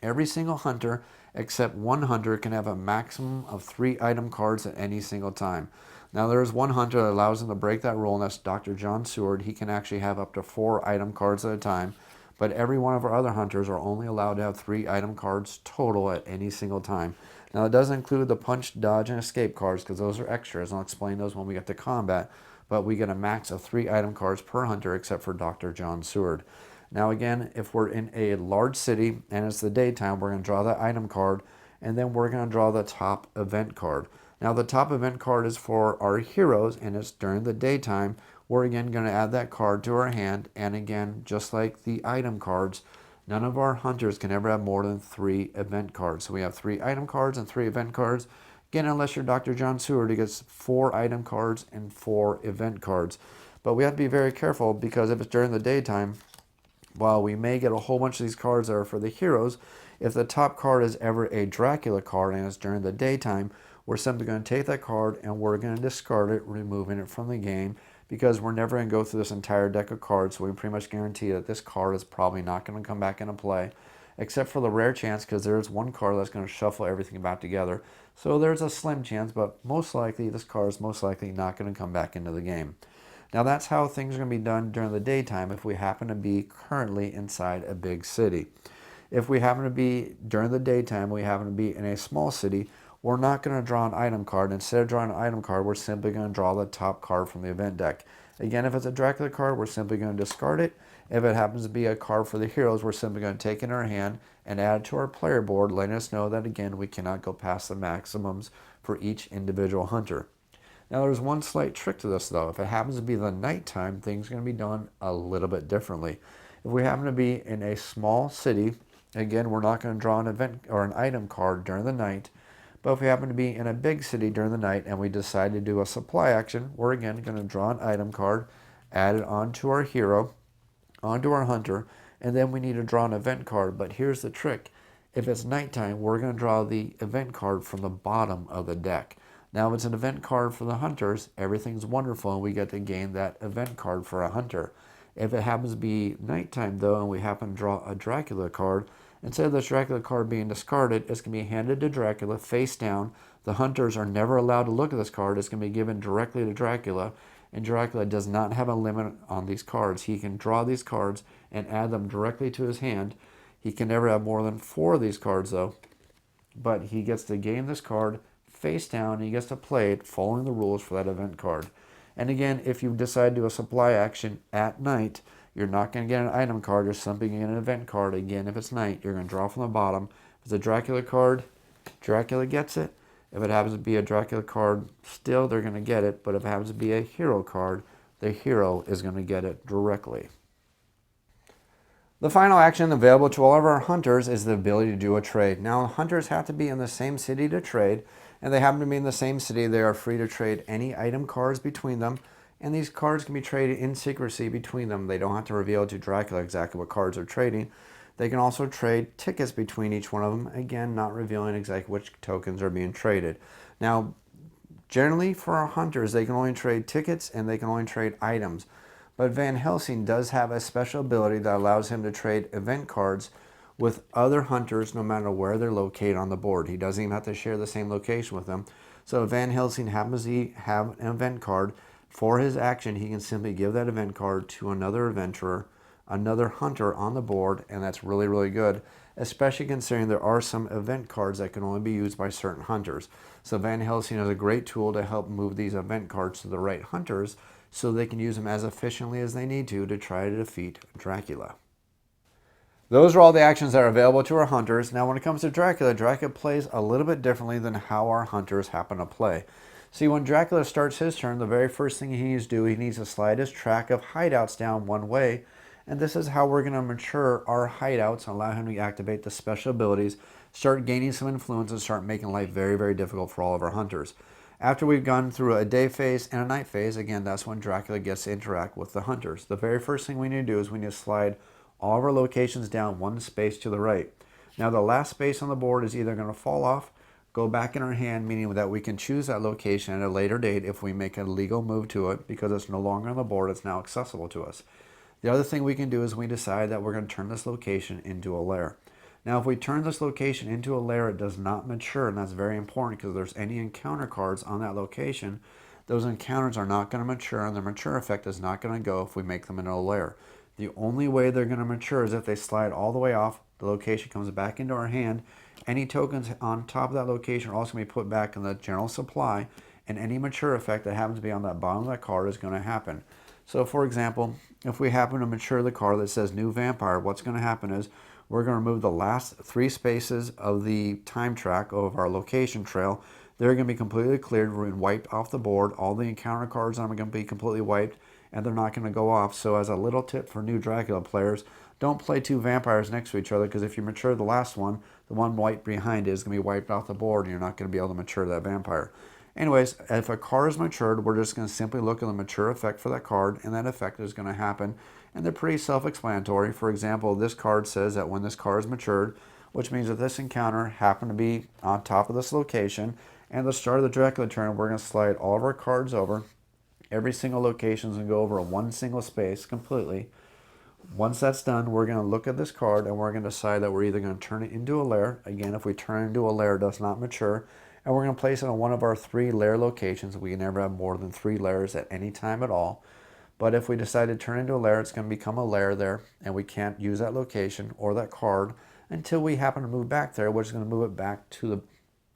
Every single hunter except one hunter can have a maximum of 3 item cards at any single time. Now, there is one hunter that allows him to break that rule, and that's Dr. John Seward. He can actually have up to 4 item cards at a time, but every one of our other hunters are only allowed to have 3 item cards total at any single time. Now, it does include the punch, dodge, and escape cards, because those are extras, and I'll explain those when we get to combat, but we get a max of 3 item cards per hunter except for Dr. John Seward. Now, again, if we're in a large city and it's the daytime, we're going to draw that item card, and then we're going to draw the top event card. Now, the top event card is for our heroes, and it's during the daytime. We're again going to add that card to our hand, and again, just like the item cards, none of our hunters can ever have more than 3 event cards. So we have 3 item cards and 3 event cards. Again, unless you're Dr. John Seward, he gets 4 item cards and 4 event cards. But we have to be very careful, because if it's during the daytime, while we may get a whole bunch of these cards that are for the heroes, if the top card is ever a Dracula card and it's during the daytime, we're simply going to take that card and we're going to discard it, removing it from the game, because we're never going to go through this entire deck of cards, so we pretty much guarantee that this card is probably not going to come back into play, except for the rare chance, because there's one card that's going to shuffle everything back together. So there's a slim chance, but most likely this card is most likely not going to come back into the game. Now that's how things are going to be done during the daytime if we happen to be currently inside a big city. If we happen to be during the daytime, we happen to be in a small city, we're not going to draw an item card. Instead of drawing an item card, we're simply going to draw the top card from the event deck. Again, if it's a Dracula card, we're simply going to discard it. If it happens to be a card for the heroes, we're simply going to take it in our hand and add it to our player board, letting us know that, again, we cannot go past the maximums for each individual hunter. Now, there's one slight trick to this, though. If it happens to be the nighttime, things are going to be done a little bit differently. If we happen to be in a small city, again, we're not going to draw an event or an item card during the night. But if we happen to be in a big city during the night and we decide to do a supply action, we're again going to draw an item card, add it onto our hero, onto our hunter, and then we need to draw an event card. But here's the trick. If it's nighttime, we're going to draw the event card from the bottom of the deck. Now, if it's an event card for the hunters, everything's wonderful and we get to gain that event card for a hunter. If it happens to be nighttime, though, and we happen to draw a Dracula card, instead of this Dracula card being discarded, it's going to be handed to Dracula face down. The hunters are never allowed to look at this card. It's going to be given directly to Dracula, and Dracula does not have a limit on these cards. He can draw these cards and add them directly to his hand. He can never have more than 4 of these cards, though, but he gets to gain this card face down, and he gets to play it following the rules for that event card. And again, if you decide to do a supply action at night, you're not going to get an item card, you're simply going to get an event card. Again, if it's night, you're going to draw from the bottom. If it's a Dracula card, Dracula gets it. If it happens to be a Dracula card, still they're going to get it. But if it happens to be a hero card, the hero is going to get it directly. The final action available to all of our hunters is the ability to do a trade. Now, hunters have to be in the same city to trade, and they happen to be in the same city. They are free to trade any item cards between them, and these cards can be traded in secrecy between them. They don't have to reveal to Dracula exactly what cards they're trading. They can also trade tickets between each one of them, again, not revealing exactly which tokens are being traded. Now, generally for our hunters, they can only trade tickets and they can only trade items. But Van Helsing does have a special ability that allows him to trade event cards with other hunters no matter where they're located on the board. He doesn't even have to share the same location with them. So if Van Helsing happens to have an event card, for his action, he can simply give that event card to another adventurer, another hunter on the board, and that's really, really good, especially considering there are some event cards that can only be used by certain hunters. So Van Helsing is a great tool to help move these event cards to the right hunters so they can use them as efficiently as they need to try to defeat Dracula. Those are all the actions that are available to our hunters. Now, when it comes to Dracula, Dracula plays a little bit differently than how our hunters happen to play. See, when Dracula starts his turn, the very first thing he needs to do, he needs to slide his track of hideouts down one way. And this is how we're going to mature our hideouts and allow him to activate the special abilities, start gaining some influence, and start making life very, very difficult for all of our hunters. After we've gone through a day phase and a night phase, again, that's when Dracula gets to interact with the hunters. The very first thing we need to do is we need to slide all of our locations down one space to the right. Now, the last space on the board is either going to fall off, go back in our hand, meaning that we can choose that location at a later date if we make a legal move to it, because it's no longer on the board, it's now accessible to us. The other thing we can do is we decide that we're going to turn this location into a lair. Now, if we turn this location into a lair, it does not mature, and that's very important because if there's any encounter cards on that location, those encounters are not going to mature, and the mature effect is not going to go if we make them into a lair. The only way they're going to mature is if they slide all the way off, the location comes back into our hand. Any tokens on top of that location are also going to be put back in the general supply, and any mature effect that happens to be on that bottom of that card is going to happen. So, for example, if we happen to mature the card that says New Vampire, what's going to happen is we're going to remove the last 3 spaces of the time track of our location trail. They're going to be completely cleared and wiped off the board. All the encounter cards are going to be completely wiped, and they're not going to go off. So as a little tip for new Dracula players, don't play 2 vampires next to each other, because if you mature the last one, the one white behind it is going to be wiped off the board and you're not going to be able to mature that vampire. Anyways, if a card is matured, we're just going to simply look at the mature effect for that card, and that effect is going to happen. And they're pretty self-explanatory. For example, this card says that when this card is matured, which means that this encounter happened to be on top of this location, and at the start of the Dracula turn, we're going to slide all of our cards over. Every single location is going to go over one single space completely. Once that's done, we're going to look at this card and we're going to decide that we're either going to turn it into a lair. Again, if we turn it into a lair, it does not mature. And we're going to place it on one of our 3 lair locations. We can never have more than 3 lairs at any time at all. But if we decide to turn it into a lair, it's going to become a lair there, and we can't use that location or that card until we happen to move back there, which is going to move it back to the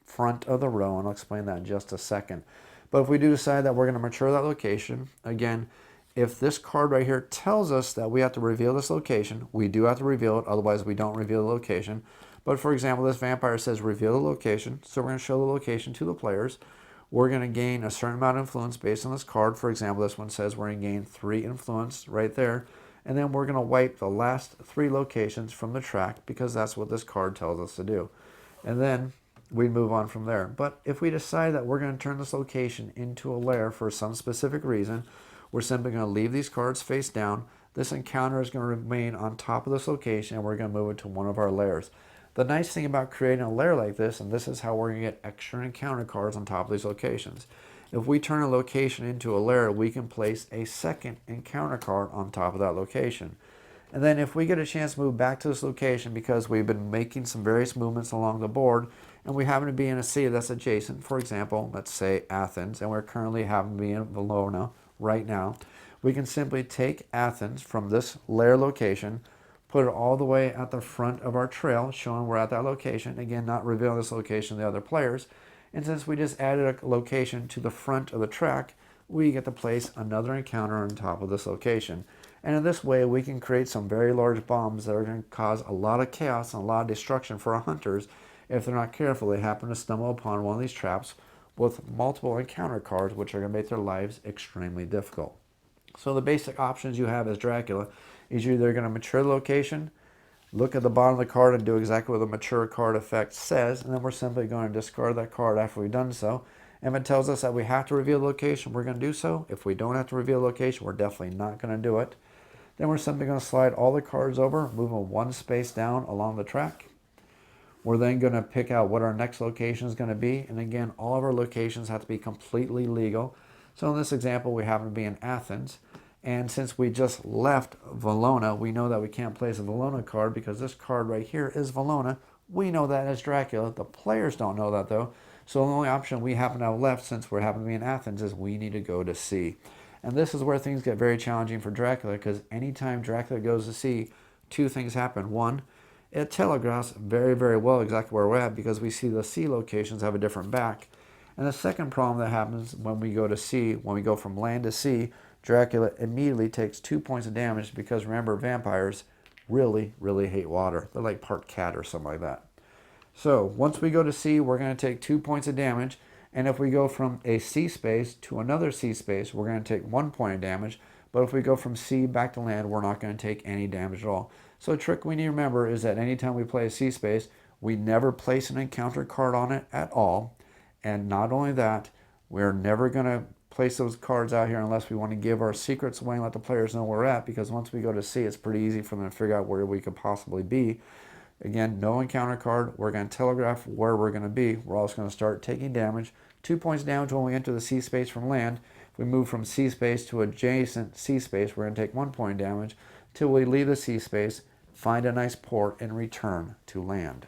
front of the row, and I'll explain that in just a second. But if we do decide that we're going to mature that location, again, if this card right here tells us that we have to reveal this location, we do have to reveal it, otherwise we don't reveal the location. But for example, this vampire says reveal the location, so we're going to show the location to the players. We're going to gain a certain amount of influence based on this card. For example, this one says we're going to gain 3 influence right there. And then we're going to wipe the last 3 locations from the track because that's what this card tells us to do. And then we move on from there. But if we decide that we're going to turn this location into a lair for some specific reason, we're simply going to leave these cards face down. This encounter is going to remain on top of this location, and we're going to move it to one of our lairs. The nice thing about creating a lair like this, and this is how we're going to get extra encounter cards on top of these locations. If we turn a location into a lair, we can place a second encounter card on top of that location. And then if we get a chance to move back to this location because we've been making some various movements along the board, and we happen to be in a city that's adjacent, for example, let's say Athens, and we're currently happen to be in Bologna right now, we can simply take Athens from this lair location, put it all the way at the front of our trail, showing we're at that location. Again, not revealing this location to the other players. And since we just added a location to the front of the track, we get to place another encounter on top of this location. And in this way, we can create some very large bombs that are going to cause a lot of chaos and a lot of destruction for our hunters. If they're not careful, they happen to stumble upon one of these traps with multiple encounter cards, which are going to make their lives extremely difficult. So the basic options you have as Dracula is you're either going to mature the location, look at the bottom of the card and do exactly what the mature card effect says, and then we're simply going to discard that card after we've done so. If it tells us that we have to reveal the location, we're going to do so. If we don't have to reveal the location, we're definitely not going to do it. Then we're simply going to slide all the cards over, move them 1 space down along the track. We're then going to pick out what our next location is going to be. And again, all of our locations have to be completely legal. So in this example, we happen to be in Athens. And since we just left Valona, we know that we can't place a Valona card because this card right here is Valona. We know that as Dracula. The players don't know that though. So the only option we happen to have left since we happen to be in Athens is we need to go to sea. And this is where things get very challenging for Dracula because anytime Dracula goes to sea, 2 things happen. 1, it telegraphs very, very well exactly where we're at because we see the sea locations have a different back. And the second problem that happens when we go to sea, when we go from land to sea, Dracula immediately takes 2 points of damage because remember, vampires really, really hate water. They're like part cat or something like that. So once we go to sea, we're going to take 2 points of damage. And if we go from a sea space to another sea space, we're going to take 1 point of damage. But if we go from sea back to land, we're not going to take any damage at all. So a trick we need to remember is that anytime we play a sea space, we never place an encounter card on it at all. And not only that, we're never going to place those cards out here unless we want to give our secrets away and let the players know where we're at, because once we go to sea, it's pretty easy for them to figure out where we could possibly be. Again, no encounter card. We're going to telegraph where we're going to be. We're also going to start taking damage. 2 points damage when we enter the sea space from land. If we move from sea space to adjacent sea space, we're going to take 1 point damage till we leave the sea space, find a nice port, and return to land.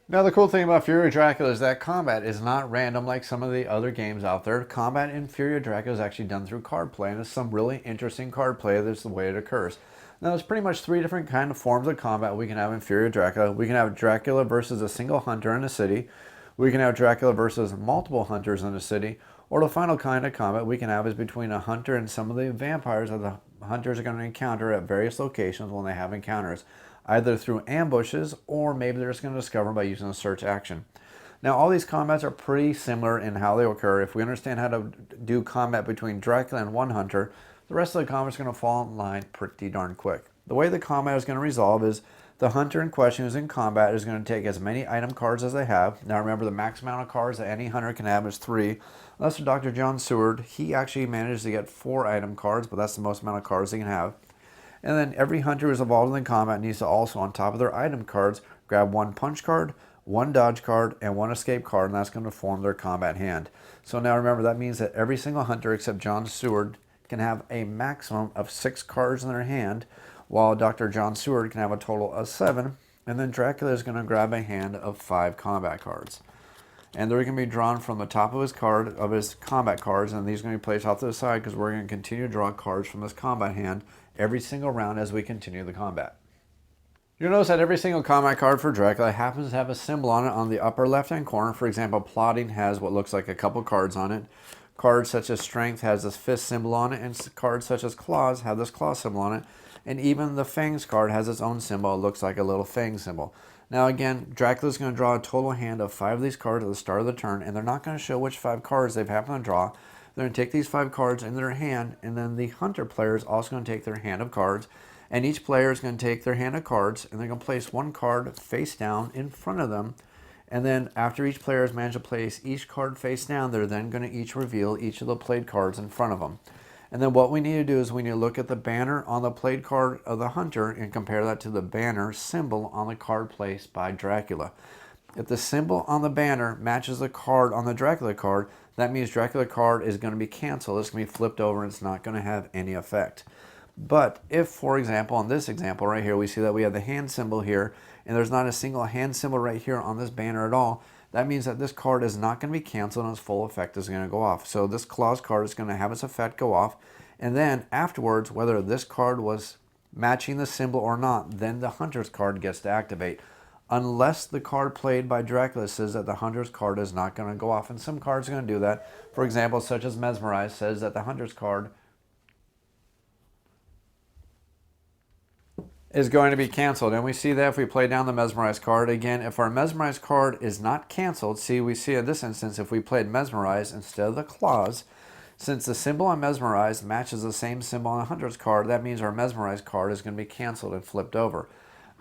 Now the cool thing about Fury of Dracula is that combat is not random like some of the other games out there. Combat in Fury of Dracula is actually done through card play, and there's some really interesting card play. That's the way it occurs. Now there's pretty much 3 different kind of forms of combat we can have in Fury of Dracula. We can have Dracula versus a single hunter in a city. We can have Dracula versus multiple hunters in a city. Or the final kind of combat we can have is between a hunter and some of the vampires that the hunters are going to encounter at various locations when they have encounters, either through ambushes or maybe they're just going to discover by using a search action. Now all these combats are pretty similar in how they occur. If we understand how to do combat between Dracula and one hunter, the rest of the combat is going to fall in line pretty darn quick. The way the combat is going to resolve is the hunter in question who's in combat is going to take as many item cards as they have. Now remember, the max amount of cards that any hunter can have is 3. Unless for Dr. John Seward, he actually managed to get 4 item cards, but that's the most amount of cards they can have. And then every hunter who's involved in the combat needs to also, on top of their item cards, grab 1 punch card, 1 dodge card, and 1 escape card, and that's going to form their combat hand. So now remember, that means that every single hunter except John Seward can have a maximum of 6 cards in their hand, while Dr. John Seward can have a total of 7, and then Dracula is going to grab a hand of 5 combat cards. And they're going to be drawn from the top of his combat cards, and these are going to be placed off to the side because we're going to continue to draw cards from this combat hand every single round as we continue the combat. You'll notice that every single combat card for Dracula happens to have a symbol on it on the upper left-hand corner. For example, Plotting has what looks like a couple cards on it. Cards such as Strength has this fist symbol on it, and cards such as Claws have this claw symbol on it. And even the Fangs card has its own symbol. It looks like a little fang symbol. Now again, Dracula's going to draw a total hand of 5 of these cards at the start of the turn, and they're not going to show which 5 cards they've happened to draw. They're going to take these 5 cards in their hand, and then the hunter player is also going to take their hand of cards, and each player is going to take their hand of cards, and they're going to place 1 card face down in front of them. And then after each player has managed to place each card face down, they're then going to each reveal each of the played cards in front of them. And then what we need to do is we need to look at the banner on the played card of the hunter and compare that to the banner symbol on the card placed by Dracula. If the symbol on the banner matches the card on the Dracula card, that means Dracula card is going to be canceled. It's going to be flipped over and it's not going to have any effect. But if, for example, on this example right here, we see that we have the hand symbol here, and there's not a single hand symbol right here on this banner at all, that means that this card is not going to be canceled and its full effect is going to go off. So this Claws card is going to have its effect go off, and then afterwards, whether this card was matching the symbol or not, then the hunter's card gets to activate. Unless the card played by Dracula says that the hunter's card is not going to go off. And some cards are going to do that. For example, such as Mesmerize says that the hunter's card is going to be canceled. And we see that if we play down the Mesmerize card. Again, if our Mesmerize card is not canceled, see, we see in this instance, if we played Mesmerize instead of the Claws, since the symbol on Mesmerize matches the same symbol on the Hunter's card, that means our Mesmerize card is going to be canceled and flipped over.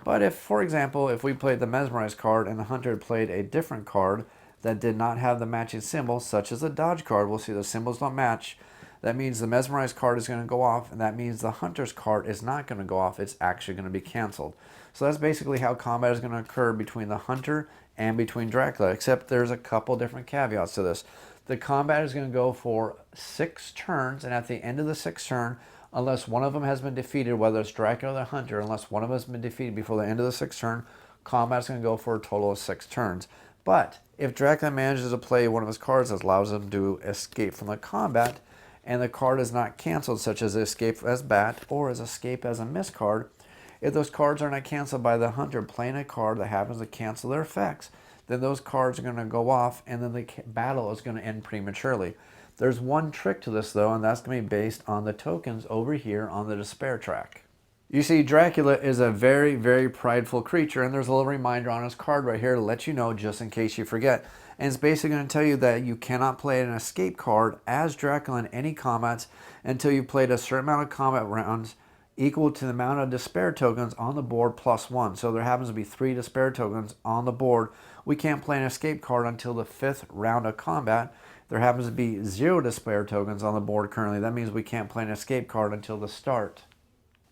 But if, for example, if we played the Mesmerize card and the Hunter had played a different card that did not have the matching symbol, such as the Dodge card, we'll see the symbols don't match, that means the Mesmerize card is going to go off, and that means the Hunter's card is not going to go off. It's actually going to be canceled. So that's basically how combat is going to occur between the Hunter and between Dracula, except there's a couple different caveats to this. The combat is going to go for 6 turns, and at the end of the 6th turn, unless one of them has been defeated, whether it's Dracula or the Hunter, unless one of them has been defeated before the end of the 6th turn, combat is going to go for a total of 6 turns. But if Dracula manages to play one of his cards that allows him to escape from the combat, and the card is not canceled, such as Escape as Bat or as Escape as a Miss card, if those cards are not canceled by the Hunter playing a card that happens to cancel their effects, then those cards are going to go off, and then the battle is going to end prematurely. There's one trick to this, though, and that's going to be based on the tokens over here on the Despair track. You see, Dracula is a very, very prideful creature, and there's a little reminder on his card right here to let you know just in case you forget. And it's basically going to tell you that you cannot play an escape card as Dracula in any combats until you've played a certain amount of combat rounds equal to the amount of despair tokens on the board plus 1. So there happens to be 3 despair tokens on the board. We can't play an escape card until the 5th round of combat. There happens to be 0 despair tokens on the board currently. That means we can't play an escape card until the start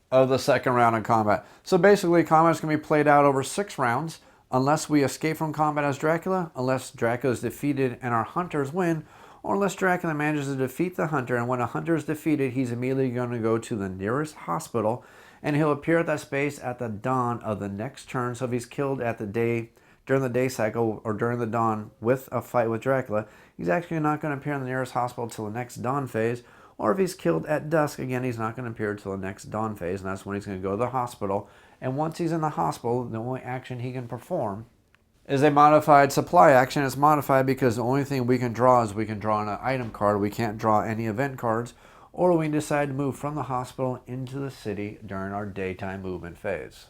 of the 2nd round of combat. So basically, combat is going to be played out over 6 rounds. Unless we escape from combat as Dracula, unless Dracula is defeated and our Hunters win, or unless Dracula manages to defeat the Hunter, and when a Hunter is defeated, he's immediately going to go to the nearest hospital, and he'll appear at that space at the dawn of the next turn. So if he's killed at the day, during the day cycle, or during the dawn with a fight with Dracula, he's actually not going to appear in the nearest hospital until the next dawn phase. Or if he's killed at dusk, again, he's not going to appear until the next dawn phase, and that's when he's going to go to the hospital. And once he's in the hospital, the only action he can perform is a modified supply action. It's modified because the only thing we can draw is we can draw an item card. We can't draw any event cards, or we can decide to move from the hospital into the city during our daytime movement phase.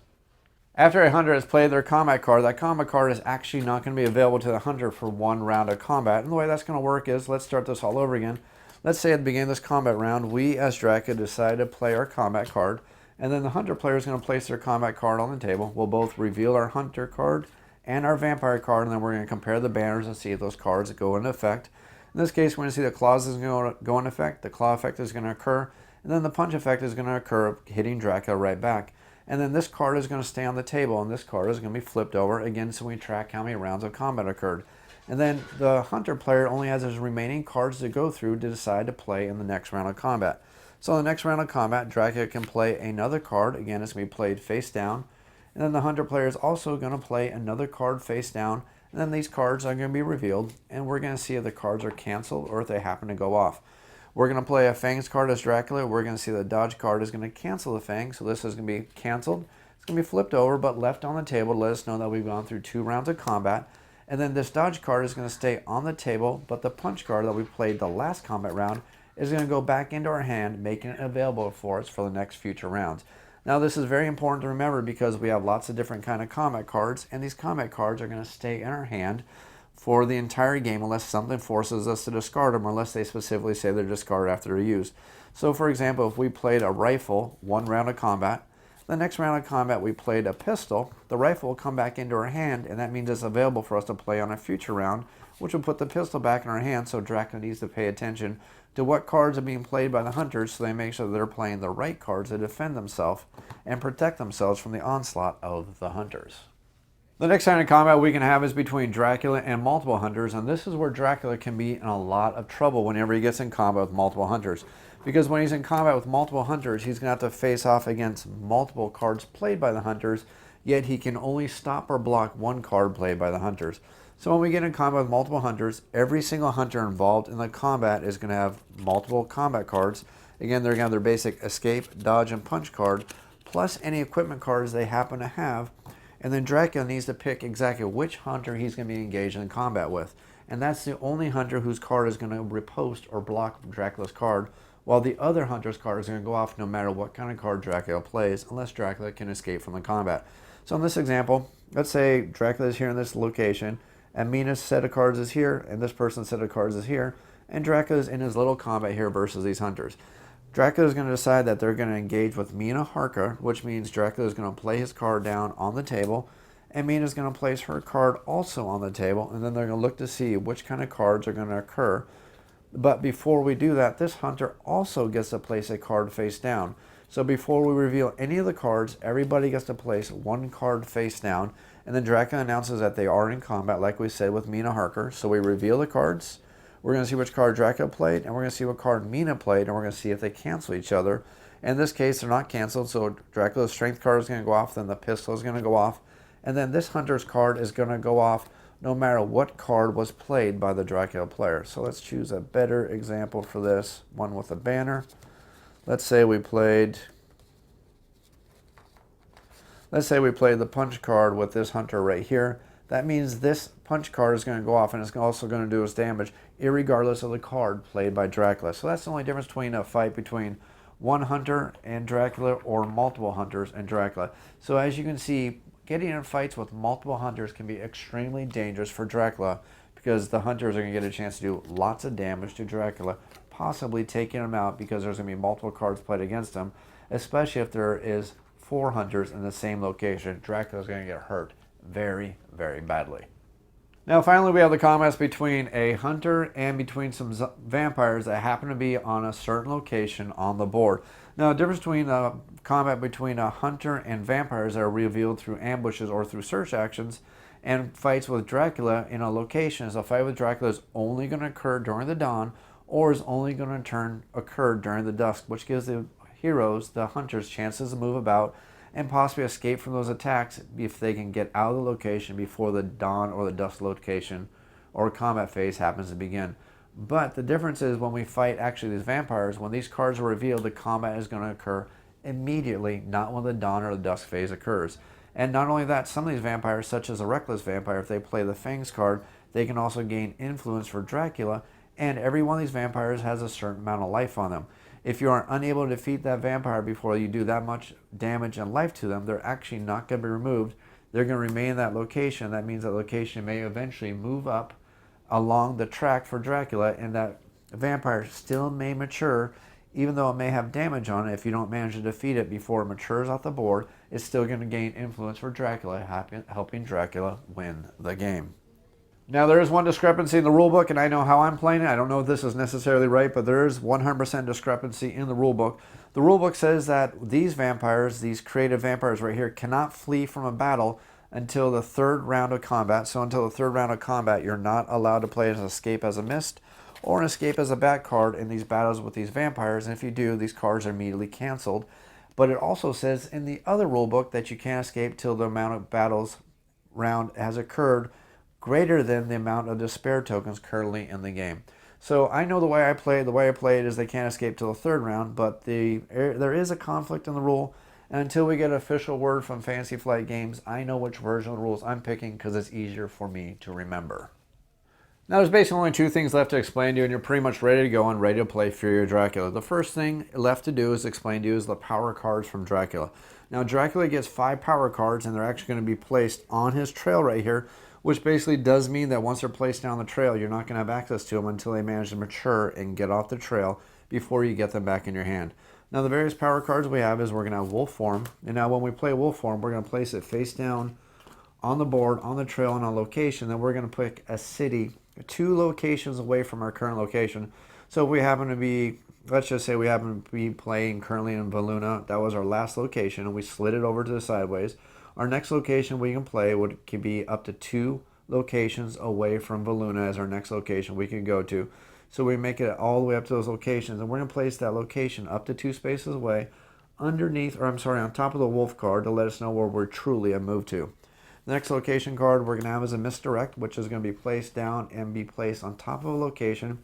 After a Hunter has played their combat card, that combat card is actually not going to be available to the Hunter for 1 round of combat. And the way that's going to work is, let's start this all over again. Let's say at the beginning of this combat round, we as Dracula decide to play our combat card, and then the hunter player is going to place their combat card on the table. We'll both reveal our hunter card and our vampire card, and then we're going to compare the banners and see if those cards go into effect. In this case, we're going to see the claws is going to go into effect, the claw effect is going to occur, and then the punch effect is going to occur, hitting Dracula right back. And then this card is going to stay on the table, and this card is going to be flipped over again, so we track how many rounds of combat occurred. And then the hunter player only has his remaining cards to go through to decide to play in the next round of combat. So in the next round of combat, Dracula can play another card. Again, it's going to be played face down. And then the hunter player is also going to play another card face down. And then these cards are going to be revealed, and we're going to see if the cards are canceled or if they happen to go off. We're going to play a FANGS card as Dracula. We're going to see the dodge card is going to cancel the FANGS. So this is going to be canceled. It's going to be flipped over but left on the table to let us know that we've gone through 2 rounds of combat. And then this dodge card is going to stay on the table, but the punch card that we played the last combat round is going to go back into our hand, making it available for us for the next future rounds. Now this is very important to remember because we have lots of different kind of combat cards, and these combat cards are going to stay in our hand for the entire game unless something forces us to discard them, or unless they specifically say they're discarded after they're used. So for example, if we played a rifle 1 round of combat, the next round of combat we played a pistol, the rifle will come back into our hand, and that means it's available for us to play on a future round, which will put the pistol back in our hand. So Dracula needs to pay attention to what cards are being played by the hunters, so they make sure they're playing the right cards to defend themselves and protect themselves from the onslaught of the hunters. The next kind of combat we can have is between Dracula and multiple hunters, and this is where Dracula can be in a lot of trouble whenever he gets in combat with multiple hunters. Because when he's in combat with multiple hunters, he's going to have to face off against multiple cards played by the hunters, yet he can only stop or block 1 card played by the hunters. So when we get in combat with multiple hunters, every single hunter involved in the combat is going to have multiple combat cards. Again, they're going to have their basic escape, dodge, and punch card, plus any equipment cards they happen to have. And then Dracula needs to pick exactly which hunter he's going to be engaged in combat with. And that's the only hunter whose card is going to riposte or block Dracula's card, while the other hunter's card is going to go off no matter what kind of card Dracula plays, unless Dracula can escape from the combat. So in this example, let's say Dracula is here in this location, and Mina's set of cards is here, and this person's set of cards is here, and Dracula is in his little combat here versus these hunters. Dracula is going to decide that they're going to engage with Mina Harker, which means Dracula is going to play his card down on the table, and Mina is going to place her card also on the table, and then they're going to look to see which kind of cards are going to occur. But before we do that, this hunter also gets to place a card face down. So before we reveal any of the cards, everybody gets to place 1 card face down, and then Dracula announces that they are in combat, like we said with Mina Harker. So we reveal the cards. We're going to see which card Dracula played, and we're going to see what card Mina played, and we're going to see if they cancel each other. In this case, they're not canceled, so Dracula's strength card is going to go off, then the pistol is going to go off, and then this hunter's card is going to go off no matter what card was played by the Dracula player. So let's choose a better example for this, one with a banner. Let's say we played the punch card with this hunter right here. That means this punch card is going to go off, and it's also going to do its damage irregardless of the card played by Dracula. So that's the only difference between a fight between 1 hunter and Dracula or multiple hunters and Dracula. So as you can see, getting in fights with multiple hunters can be extremely dangerous for Dracula, because the hunters are going to get a chance to do lots of damage to Dracula, possibly taking him out because there's going to be multiple cards played against him, especially if there is 4 hunters in the same location. Dracula's going to get hurt very, very badly. Now finally, we have the combats between a hunter and between some vampires that happen to be on a certain location on the board. Now, the difference between a combat between a hunter and vampires that are revealed through ambushes or through search actions, and fights with Dracula in a location is a fight with Dracula is only going to occur during the dawn, or is only going to occur during the dusk, which gives the heroes, the hunters, chances to move about and possibly escape from those attacks if they can get out of the location before the dawn or the dusk location or combat phase happens to begin. But the difference is when we fight actually these vampires, when these cards are revealed, the combat is going to occur immediately, not when the dawn or the dusk phase occurs. And not only that, some of these vampires, such as a reckless vampire, if they play the FANGS card, they can also gain influence for Dracula, and every one of these vampires has a certain amount of life on them. If you are unable to defeat that vampire before you do that much damage and life to them, they're actually not going to be removed. They're going to remain in that location. That means that location may eventually move up along the track for Dracula, and that vampire still may mature, even though it may have damage on it. If you don't manage to defeat it before it matures off the board, it's still going to gain influence for Dracula, helping Dracula win the game. Now, there is one discrepancy in the rulebook, and I know how I'm playing it. I don't know if this is necessarily right, but there is 100% discrepancy in the rulebook. The rulebook says that these vampires, these creative vampires right here, cannot flee from a battle until the third round of combat. So until the third round of combat, you're not allowed to play an escape as a mist or an escape as a bat card in these battles with these vampires. And if you do, these cards are immediately canceled. But it also says in the other rulebook that you can't escape till the amount of battles round has occurred greater than the amount of despair tokens currently in the game. So I know the way I play it is they can't escape till the third round, but there is a conflict in the rule, and until we get official word from Fantasy Flight Games, I know which version of the rules I'm picking because it's easier for me to remember. Now, there's basically only two things left to explain to you, and you're pretty much ready to go and ready to play Fury of Dracula. The first thing left to do is explain to you is the power cards from Dracula. Now, Dracula gets 5 power cards, and they're actually going to be placed on his trail right here, which basically does mean that once they're placed down the trail, you're not going to have access to them until they manage to mature and get off the trail before you get them back in your hand. Now, the various power cards we have is we're going to have wolf form. And now when we play wolf form, we're going to place it face down on the board, on the trail, and on location. Then we're going to pick a city 2 locations away from our current location. So if we happen to be, let's just say we happen to be playing currently in Valuna, that was our last location, and we slid it over to the sideways. Our next location we can play could be up to 2 locations away from Valuna as our next location we can go to. So we make it all the way up to those locations, and we're going to place that location up to 2 spaces away underneath, or I'm sorry, on top of the wolf card to let us know where we're truly a move to. The next location card we're going to have is a misdirect, which is going to be placed down and be placed on top of a location,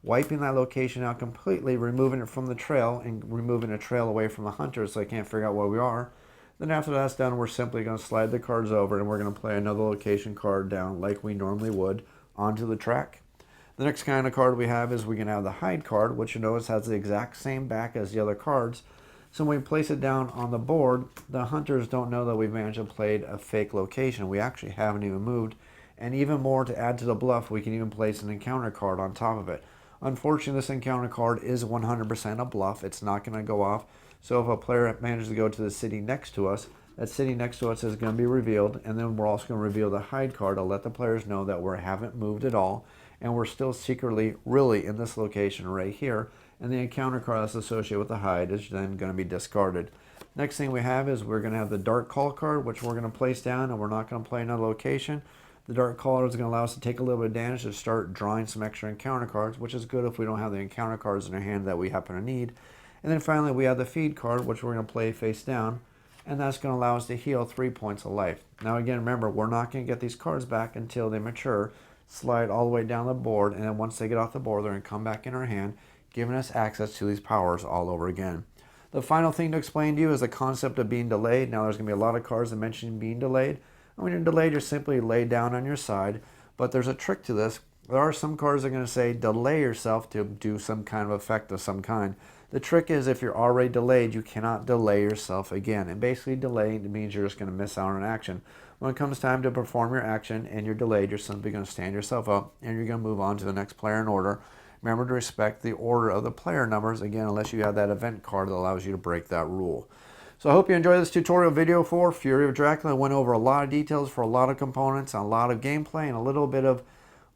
wiping that location out completely, removing it from the trail and removing a trail away from the hunters so they can't figure out where we are. Then after that's done, we're simply going to slide the cards over and we're going to play another location card down like we normally would onto the track. The next kind of card we have is we're going to have the hide card, which you notice has the exact same back as the other cards. So when we place it down on the board, the hunters don't know that we've managed to play a fake location. We actually haven't even moved. And even more, to add to the bluff, we can even place an encounter card on top of it. Unfortunately, this encounter card is 100% a bluff. It's not going to go off. So if a player manages to go to the city next to us, that city next to us is going to be revealed. And then we're also going to reveal the hide card to let the players know that we haven't moved at all. And we're still secretly really in this location right here. And the encounter card that's associated with the hide is then going to be discarded. Next thing we have is we're going to have the dark call card, which we're going to place down, and we're not going to play another location. The dark call is going to allow us to take a little bit of damage to start drawing some extra encounter cards, which is good if we don't have the encounter cards in our hand that we happen to need. And then finally we have the feed card, which we're going to play face down, and that's going to allow us to heal 3 points of life. Now again, remember, we're not going to get these cards back until they mature, slide all the way down the board, and then once they get off the board, they're going to come back in our hand, giving us access to these powers all over again. The final thing to explain to you is the concept of being delayed. Now there's going to be a lot of cards that mention being delayed. And when you're delayed, you're simply laid down on your side. But there's a trick to this. There are some cards that are going to say delay yourself to do some kind of effect of some kind. The trick is if you're already delayed, you cannot delay yourself again. And basically delaying means you're just going to miss out on action. When it comes time to perform your action and you're delayed, you're simply going to stand yourself up and you're going to move on to the next player in order. Remember to respect the order of the player numbers, again, unless you have that event card that allows you to break that rule. So I hope you enjoyed this tutorial video for Fury of Dracula. I went over a lot of details for a lot of components, a lot of gameplay, and a little bit of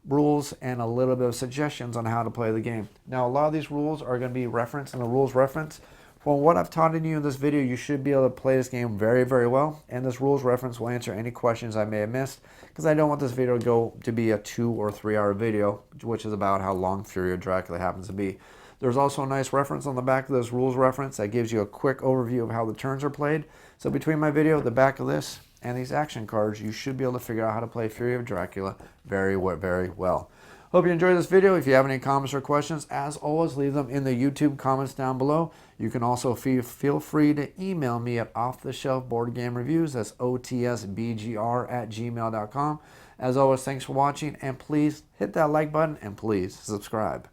rules and a little bit of suggestions on how to play the game. Now, a lot of these rules are going to be referenced in the rules reference. From what I've taught you in this video, you should be able to play this game very, very well. And this rules reference will answer any questions I may have missed, because I don't want this video to be a 2 or 3 hour video, which is about how long Fury of Dracula happens to be. There's also a nice reference on the back of this rules reference that gives you a quick overview of how the turns are played. So between my video, the back of this, and these action cards, you should be able to figure out how to play Fury of Dracula very, very well. Hope you enjoyed this video. If you have any comments or questions, as always, leave them in the YouTube comments down below. You can also feel free to email me at offtheshelfboardgamereviews. That's otsbgr@gmail.com. As always, thanks for watching, and please hit that like button and please subscribe.